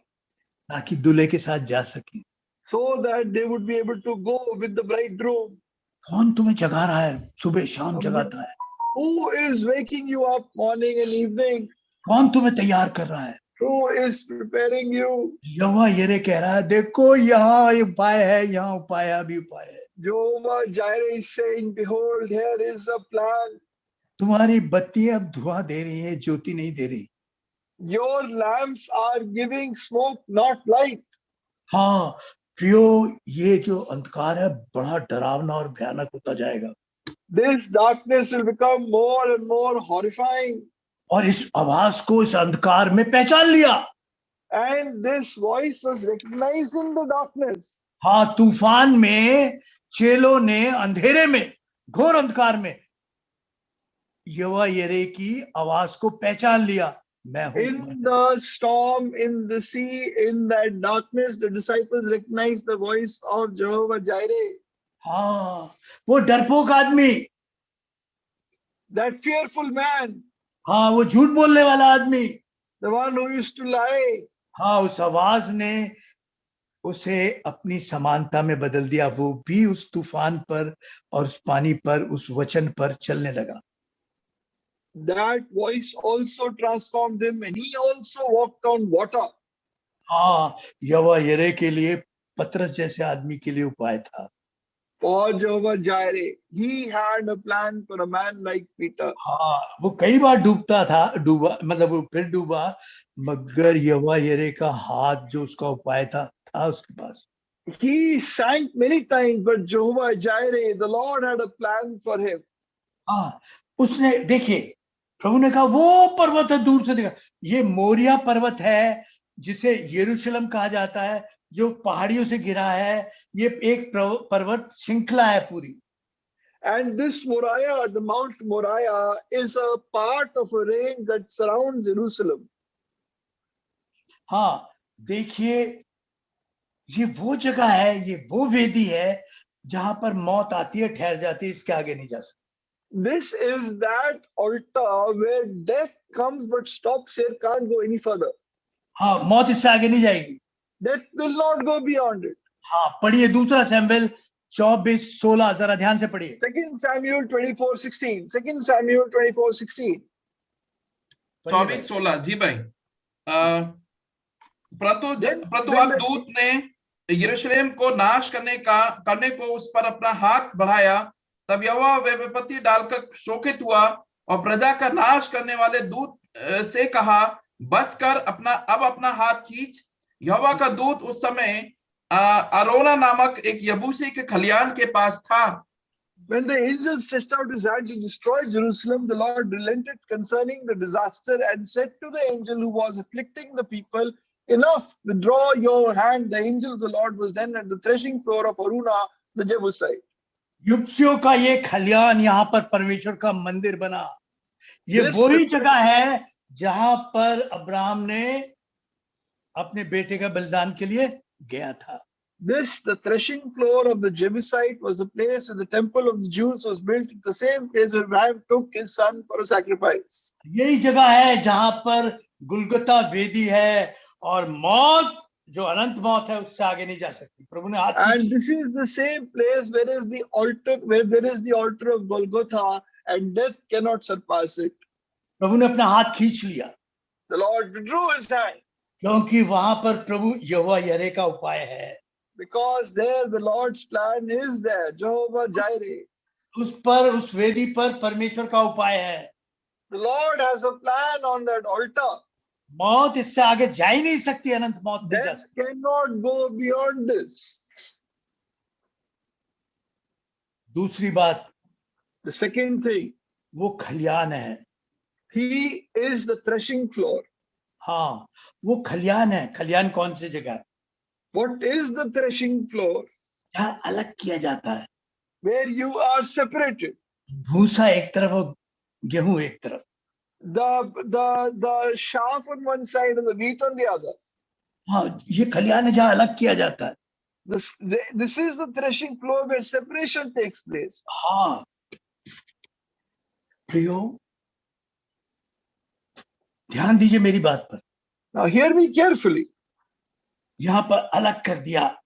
ताकि दूल्हे के साथ जा सके। so that they would be able to go with the bridegroom. कौन तुम्हें जगा रहा है? सुबह शाम जगाता है। Who is waking you up morning and evening? कौन तुम्हें तैयार कर रहा है? Who is preparing you? यहोवा यरे कह रहा है, देखो यहाँ उपाय है, यहाँ उपाय है, अभी उपाय है। Jehovah Jireh is saying, behold, here is a plan. तुम्हारी बत्तियां अब धुआं दे रही है, ज्योति नहीं दे रही। Your lamps are giving smoke, not light. हाँ प्रियो, ये जो अंधकार है बड़ा डरावना और भयानक होता जाएगा। This darkness will become more and more horrifying. और इस आवाज को इस अंधकार में पहचान लिया। And this voice was recognized in the darkness. हाँ, तूफान में चेलों ने अंधेरे में, घोर अंधकार में यहोवा यरे की आवाज को पहचान लिया। मैं हूं। In the storm, in the sea, in that darkness, the disciples recognized the voice of Jehovah Jireh. हाँ, वो डरपोक आदमी, That fearful man, हाँ वो झूठ बोलने वाला आदमी, the one who used to lie. हाँ उस आवाज ने उसे अपनी समानता में बदल दिया। वो भी उस तूफान पर और उस पानी पर, उस वचन पर चलने लगा। That voice also transformed him, and he also walked on water. हाँ, यहोवा यरे के लिए पतरस जैसे आदमी के लिए उपाय था। For Jehovah Jireh, he had a plan for a man like Peter. हाँ, वो कई बार डूबा, मतलब वो फिर डूबा, मगर यहोवा यरे का हाथ जो उसका उपाय था उसके पास। He sank many times, but Jehovah Jireh, the Lord had a plan for him. हाँ, उसने, देखिए प्रभु ने कहा वो पर्वत है, दूर से देखा, ये मोरिया पर्वत है जिसे यरूशलेम कहा जाता है, जो पहाड़ियों से गिरा है। ये एक पर्वत श्रृंखला है पूरी। And this Moriah, the Mount Moriah, is a part of a range that surrounds Jerusalem. हाँ, देखिए ये वो जगह है, ये वो वेदी है जहां पर मौत आती है, ठहर जाती है, इसके आगे नहीं जा सकती। This is that altar where death comes but stops here, can't go any further. हाँ, मौत इससे आगे नहीं जाएगी। Death will not go beyond it. हाँ, पढ़िए दूसरा सैमुएल 24:16, जरा ध्यान से पढ़िए। 2 Samuel 24:16. 2 Samuel 24:16. 24:16 जी भाई। परंतु अब दूत ने यरूशलेम को नाश करने को उस पर अपना हाथ बढ़ाया, तब यहोवा वे विपत्ति डालकर शोकित हुआ और प्रजा का नाश करने वाले दूत से कहा, बस कर, अपना हाथ खींच। यहोवा का दूत उस समय अरोना नामक एक यबूसी के खलियान के पास था। When the angel stretched out his hand to destroy Jerusalem, the Lord relented concerning the disaster and said to the angel who was afflicting the people, enough, withdraw your hand. The angel of the Lord was then at the threshing floor of Aruna the Jebusite. युबसियों का ये खलियान, यहाँ पर परमेश्वर का मंदिर बना। ये वही जगह है जहां पर अब्राहम ने अपने बेटे का बलिदान के लिए गया था। This, the threshing floor of the Jebusite, was the place where the temple of the Jews was built. It's the same place where Abraham took his son for a sacrifice. यही जगह है जहां पर गुलगुता वेदी है और मौत, जो अनंत मौत है, उससे आगे नहीं जा सकती। प्रभु ने हाथ And this is the same place where there is the altar of Golgotha, and death cannot surpass it. प्रभु ने अपना हाथ खींच लिया, The Lord withdrew his hand क्योंकि वहां पर प्रभु यहोवा यरे का उपाय है। because there the Lord's plan is there. Jehovah Jireh. उस वेदी पर परमेश्वर का उपाय है। The Lord has a plan on that altar. मौत इससे आगे जा ही नहीं सकती, अनंत मौत नहीं जा Death सकती। cannot go beyond this. दूसरी बात, The second thing, वो खलियान है। he is the threshing floor. हाँ, वो खलियान है। खलियान कौन सी जगह है? What is the threshing floor? जहाँ अलग किया जाता है, Where you are separated. भूसा एक तरफ और गेहूं एक तरफ। the chaff on one side and the wheat on the other. हाँ, ये खलिहान है जहाँ अलग किया जाता है. This is the threshing floor where separation takes place. हाँ प्रियो, ध्यान दीजिए मेरी बात पर. Now hear me carefully. यहाँ पर अलग कर दिया,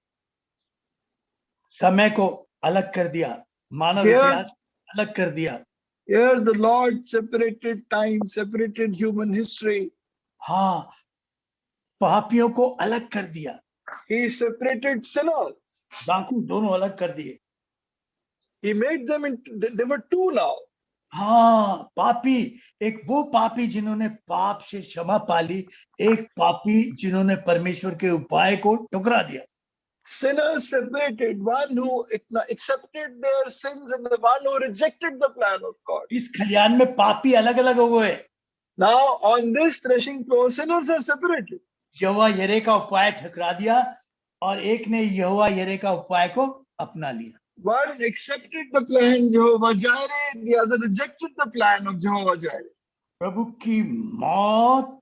समय को अलग कर दिया, मानव इतिहास अलग कर दिया. Here the Lord separated time, separated human history. हाँ, पापियों को अलग कर दिया. He separated sinners. डाकू दोनों अलग कर दिए. He made them into, they were two now. हाँ, पापी, एक वो पापी जिन्होंने पाप से क्षमा पाली, एक पापी जिन्होंने परमेश्वर के उपाय को ठुकरा दिया. Sinners separated, one who accepted their sins and the one who rejected the plan of God. इस खलिहान में पापी अलग अलग हो गए. Now on this threshing floor, sinners are separated. यहोवा यिरे का उपाय ठुकरा दिया और एक ने यहोवा यिरे का उपाय को अपना लिया. One accepted the plan Jehovah Jireh, the other rejected the plan of Jehovah Jireh. प्रभु की मौत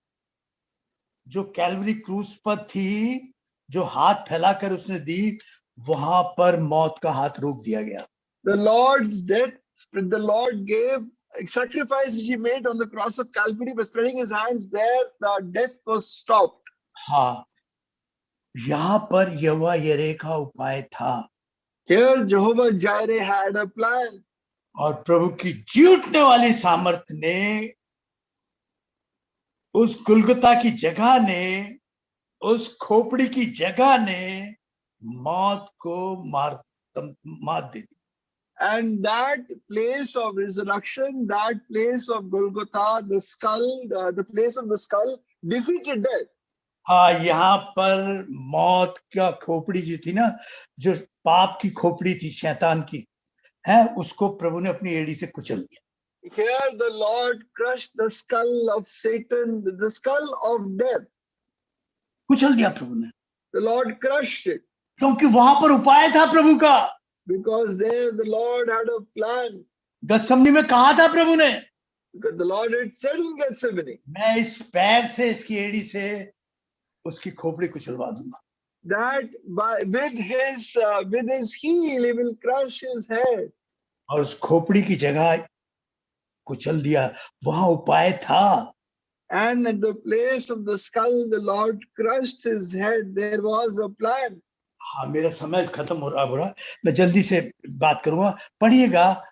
जो कैलवरी क्रूस पर थी, जो हाथ फैलाकर उसने दी, वहां पर मौत का हाथ रोक दिया गया. The Lord's death, the Lord gave a sacrifice which he made on the cross of Calvary by spreading his hands there, the death was stopped. हाँ, यहाँ पर यहोवा यिरे का उपाय था. Here Jehovah Jireh had a plan. और प्रभु की जी उठने वाली सामर्थ्य ने उस गुलगुता की जगह ने, उस खोपड़ी की जगह ने मौत को मात दे दी. And that place of resurrection, that place of Golgotha, the skull, the place of the skull, defeated death. हाँ, यहाँ पर मौत का खोपड़ी जो थी ना, जो पाप की खोपड़ी थी शैतान की, है, उसको प्रभु ने अपनी एड़ी से कुचल दिया. Here the Lord crushed the skull of Satan, the skull of death. कुचल दिया प्रभु ने. The Lord crushed it. क्योंकि वहां पर उपाय था प्रभु का. Because there the Lord had a plan. गethsemane में कहा था प्रभु ने, Because the Lord had said in Gethsemane, मैं इस पैर से, इसकी एड़ी से उसकी खोपड़ी कुचलवा दूंगा. that with his heel he will crush his head. और उस खोपड़ी की जगह कुचल दिया. वहां उपाय था. And at the place of the skull the Lord crushed his head. There was a plan. हाँ, मेरा समय खत्म हो रहा, मैं जल्दी से बात करूंगा. पढ़िएगा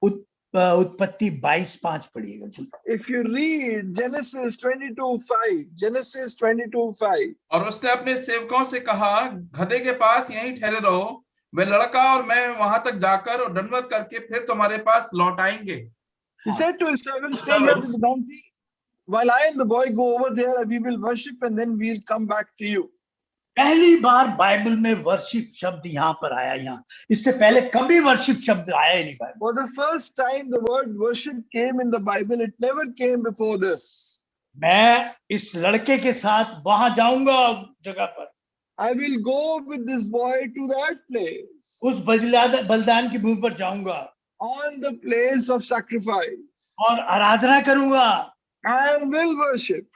उत्पत्ति 22:5 पढ़िएगा. If you read Genesis 22:5, Genesis 22:5. और उसने अपने सेवकों से कहा, गधे के पास यहीं ठहरे रहो, वे लड़का और मैं वहां तक जाकर और दंडवत करके फिर तुम्हारे पास लौट आएंगे. He said to his servants, stay here with the donkey while I and the boy go over there, we will worship and then we'll come back to you. पहली बार बाइबल में वर्शिप शब्द यहाँ पर आया. यहाँ इससे पहले कभी वर्शिप शब्द आया ही नहीं Bible. For the first time the word worship came in the Bible. It never came before this. मैं इस लड़के के साथ वहां जाऊंगा जगह पर. I will go with this boy to that place. उस बलिदान की भूमि पर जाऊंगा. On the place of sacrifice. और आराधना करूंगा. And will worship.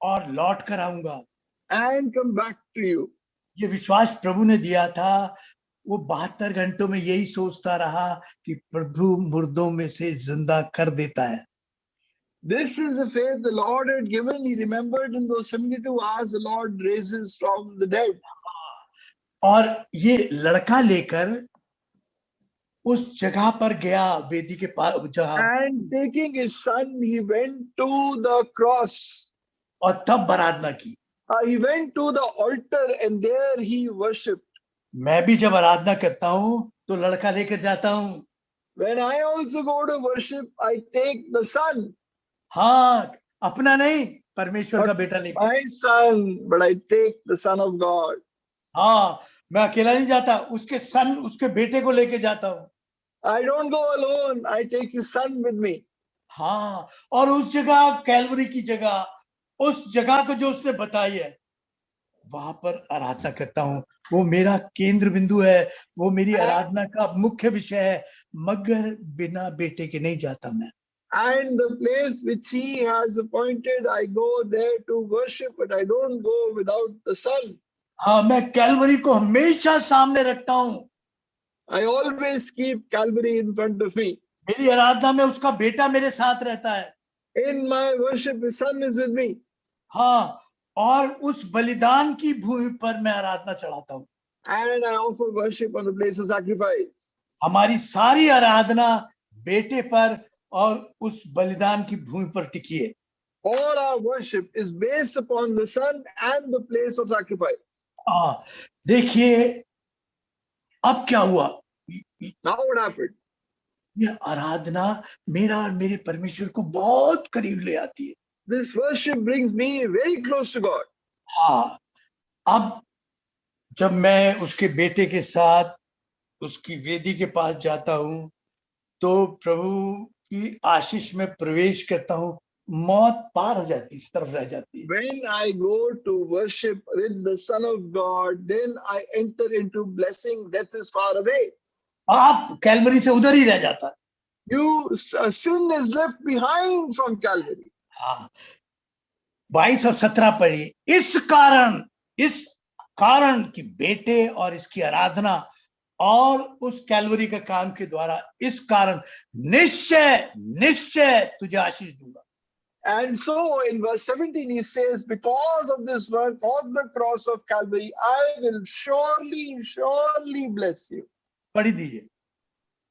और लौट कर आऊंगा. And come back to you. ये विश्वास प्रभु ने दिया था. वो 72 घंटों में यही सोचता रहा कि प्रभु मुर्दों में से जिंदा कर देता है. This is the faith the Lord had given. He remembered in those 72 hours the Lord raises from the dead. और ये लड़का लेकर उस जगह पर गया, वेदी के पास जहाँ, And taking his son, he went to the cross. और तब आराधना की. He went to the altar and there he worshipped. मैं भी जब आराधना करता हूँ तो लड़का लेकर जाता हूँ. When I also go to worship, I take the son. हाँ, अपना नहीं, परमेश्वर का बेटा नहीं. My son, but I take the Son of God. हाँ, मैं अकेला नहीं जाता, उसके बेटे को लेके जाता हूँ. I don't go alone. I take his son with me. हाँ, और उस जगह, कैलवरी की जगह, उस जगह को जो उसने बताई है, वहां पर आराधना करता हूँ. वो मेरा केंद्र बिंदु है, वो मेरी आराधना का मुख्य विषय है. मगर बिना बेटे के नहीं जाता मैं. And the place which he has appointed, I go there to worship, but I don't go without the Son. हाँ, मैं कैलवरी को हमेशा सामने रखता हूँ। I always keep Calvary in front of me. मेरी आराधना में उसका बेटा मेरे साथ रहता है। In my worship, his Son is with me. हाँ, और उस बलिदान की भूमि पर मैं आराधना चढ़ाता हूँ। And I offer worship on the place of sacrifice. हमारी सारी आराधना बेटे पर और उस बलिदान की भूमि पर टिकी है। All our worship is based upon the Son and the place of sacrifice. देखिए अब क्या हुआ? Now what happened? यह आराधना मेरा और मेरे परमेश्वर को बहुत करीब ले आती है। This worship brings me very close to God. हाँ, अब जब मैं उसके बेटे के साथ उसकी वेदी के पास जाता हूँ तो प्रभु की आशीष में प्रवेश करता हूँ, मौत पार हो जाती, इस तरफ रह जाती है। When I go to worship with the Son of God, then I enter into blessing. Death is far away. आप कैलवरी से उधर ही रह जाता है। Sin is left behind from Calvary. हाँ, 22 और 17 पढ़िए। इस कारण कि बेटे और इसकी आराधना और उस कैलवरी के काम के द्वारा इस कारण निश्चय तुझे आशीष दूंगा। And so in verse 17 he says, because of this work of the cross of Calvary, I will surely bless you. पढ़ी दीजिए।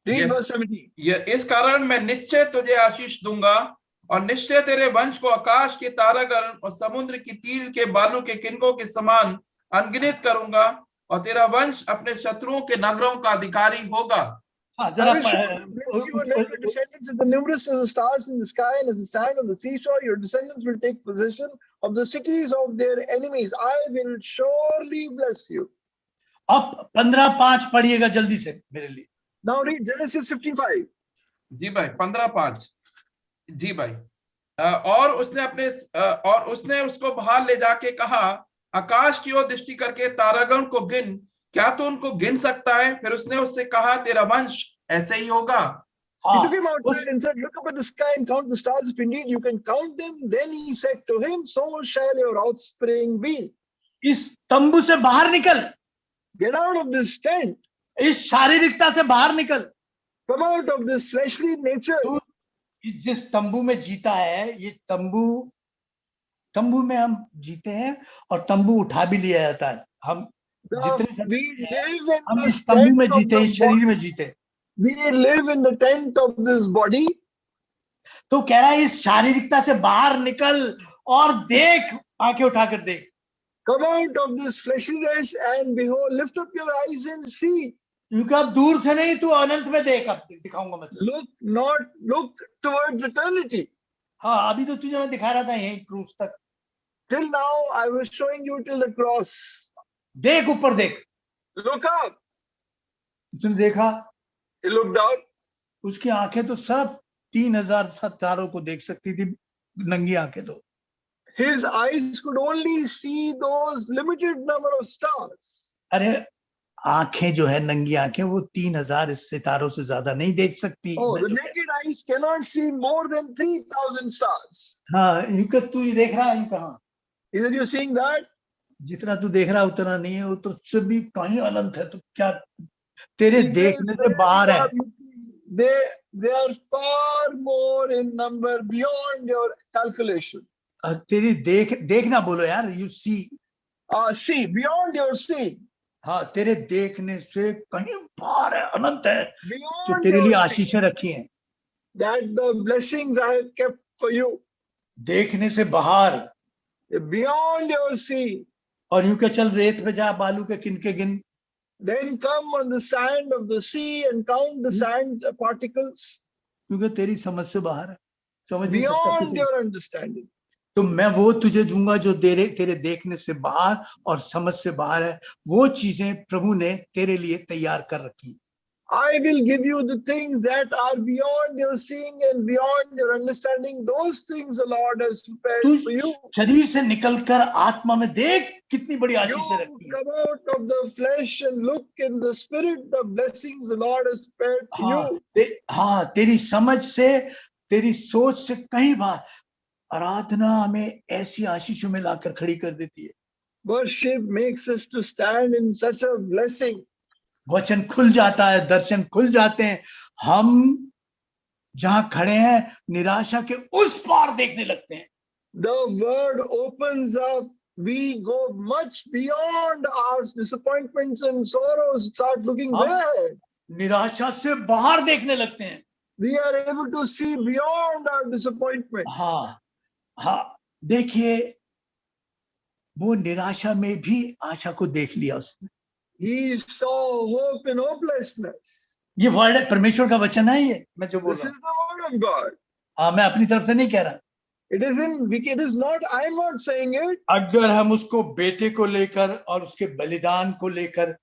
Read verse 17. इस कारण मैं निश्चय तुझे आशीष दूंगा और निश्चय तेरे वंश को आकाश के तारागण और समुद्र की तीर के बालू के किनकों के समान अनगिनत करूंगा और तेरा वंश अपने शत्रुओं के नगरों का अधिकारी होगा। I will bless you and make your descendants as numerous as the stars in the sky and as the sand on the seashore. Your descendants will take possession of the cities of their enemies. I will surely bless you. अब 15:5 पढ़िएगा जल्दी से मेरे लिए। Now read Genesis 15:5. जी भाई, 15:5। जी भाई, और उसने उसको बाहर ले जाके कहा, आकाश की ओर दृष्टि करके तारागण को गिन, क्या तू उनको गिन सकता है? फिर उसने उससे कहा, तेरा वंश ऐसे ही होगा। He took him outside and said, look up at the sky and count the stars if indeed you can count them. Then he said to him, so shall your offspring be. इस तंबू से बाहर निकल। Get out of this tent. इस शारीरिकता से बाहर निकल। Come out of this fleshly nature. जिस तंबू में जीता है, ये तंबू में हम जीते हैं और तंबू उठा भी लिया जाता है। हम हम इस तंबू में जीते हैं, शरीर में जीते। We live in the tent of this body. तो कह रहा है इस शारीरिकता से बाहर निकल और देख, आंखें उठाकर देख। Come out of this fleshliness and behold, lift up your eyes and see. क्योंकि अब दूर से नहीं, तू अनंत में देख। अब दिखाऊंगा मैं। Look towards eternity. हाँ, अभी तो तुझे मैं दिखा रहा था यही क्रूस तक। Till now I was showing you till the cross. देख, ऊपर देख। Look up. उसने देखा। He looked out. उसकी आंखें तो सिर्फ 3000 सितारों को देख सकती थी, नंगी आंखें तो। His eyes could only see those limited number of stars. अरे आंखें जो है, नंगी आंखें, वो 3000 सितारों से ज्यादा नहीं देख सकती। Oh, the naked eyes cannot see more than 3000 stars. हाँ, यूं तू ये देख रहा है कहाँ? Is it you seeing that? जितना तू देख रहा है उतना नहीं है, वो तो उससे भी कहीं अनंत है। तो क्या तेरे देखने से बाहर है? They are far more in number, beyond your calculation. तेरी देखना बोलो यार, you see. See, beyond your seeing. हाँ, तेरे देखने से कहीं बाहर है, अनंत है। Beyond तो तेरे लिए आशीषें रखी हैं। That the blessings I have kept for you. देखने से बाहर। Beyond your seeing. और यूं क्या चल, रेत पे जा, बालू के किनके गिन। Then come on the sand of the sea and count the sand particles. क्योंकि तेरी समझ से बाहर है, समझ नहीं Beyond सकता। your understanding. तो मैं वो तुझे दूंगा जो तेरे देखने से बाहर और समझ से बाहर है। वो चीजें प्रभु ने तेरे लिए तैयार कर रखी। I will give you the things that are beyond your seeing and beyond your understanding. Those things the Lord has prepared for you. शरीर से निकलकर आत्मा में देख कितनी बड़ी आशीषें रखी है। Come out of the flesh and look in the spirit, the blessings the Lord has prepared for you. हाँ, तेरी समझ से तेरी सोच से कई बार आराधना हमें ऐसी आशीषों में लाकर खड़ी कर देती है। Worship makes us to stand in such a blessing. वचन खुल जाता है, दर्शन खुल जाते हैं, हम जहां खड़े हैं निराशा के उस पार देखने लगते हैं। The word opens up. We go much beyond our disappointments and sorrows. Start looking हम there. निराशा से बाहर देखने लगते हैं। We are able to see beyond our disappointment. हाँ हाँ, देखिए वो निराशा में भी आशा को देख लिया उसने। He saw hope in hopelessness. ये वर्ड है, परमेश्वर का वचन है ये, मैं जो बोल This रहा is हूँ। the word of God. हाँ, मैं अपनी तरफ से नहीं कह रहा। It is not, I'm not saying it. अगर हम उसको बेटे को लेकर और उसके बलिदान को लेकर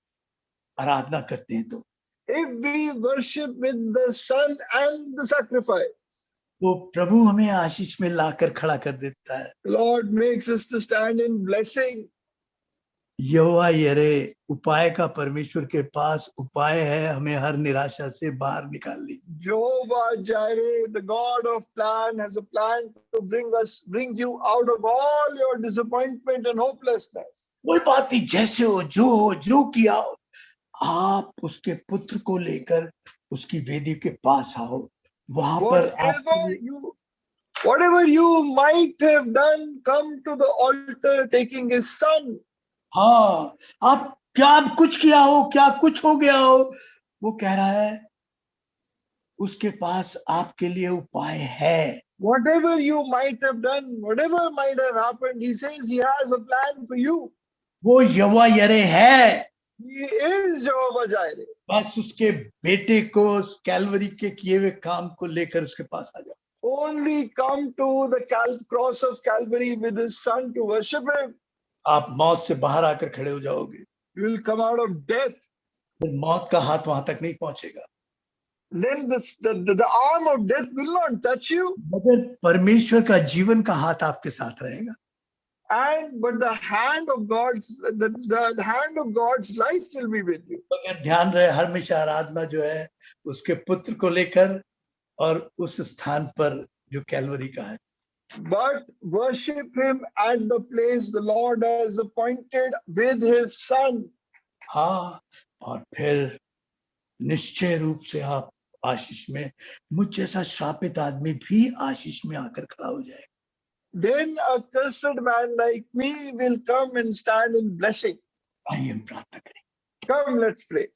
आराधना करते हैं तो If we worship with the Son and the sacrifice, तो प्रभु हमें आशीष में लाकर खड़ा कर देता है। the Lord makes us to stand in blessing. यहोवा यरे, उपाय का परमेश्वर के पास उपाय है हमें हर निराशा से बाहर निकालने। Jehovah Jireh, the God of plan, has a plan to bring you out of all your disappointment and hopelessness. कोई बात नहीं, जैसे हो जो किया हो, आप उसके पुत्र को लेकर उसकी वेदी के पास आओ। वहां पर Whatever you might have done, come to the altar taking his son. हाँ, आप क्या कुछ किया हो, क्या कुछ हो गया हो, वो कह रहा है उसके पास आपके लिए उपाय है। Whatever you might have done, whatever might have happened, he says he has a plan for you. वो यहोवा यरे है। He is Jehovah Jireh. बस उसके बेटे को उस कैलवरी के किए हुए काम को लेकर उसके पास आ जाओ। Only come to the cross of Calvary with his son to worship him. आप मौत से बाहर आकर खड़े हो जाओगे। You will come out of death. फिर मौत का हाथ वहां तक नहीं पहुंचेगा। Then the arm of death will not touch you. मगर परमेश्वर का जीवन का हाथ आपके साथ रहेगा। But the hand of the hand of God's life will be with you. मगर ध्यान रहे, हमेशा आराधना जो है उसके पुत्र को लेकर और उस स्थान पर जो कैलवरी का है। But worship him at the place the Lord has appointed with his son. हाँ, और फिर निश्चय रूप से आप आशीष में, मुझ जैसा श्रापित आदमी भी आशीष में आकर खड़ा हो जाएगा। Then a cursed man like me will come and stand in blessing. आइए हम प्रार्थना करें। Come, let's pray.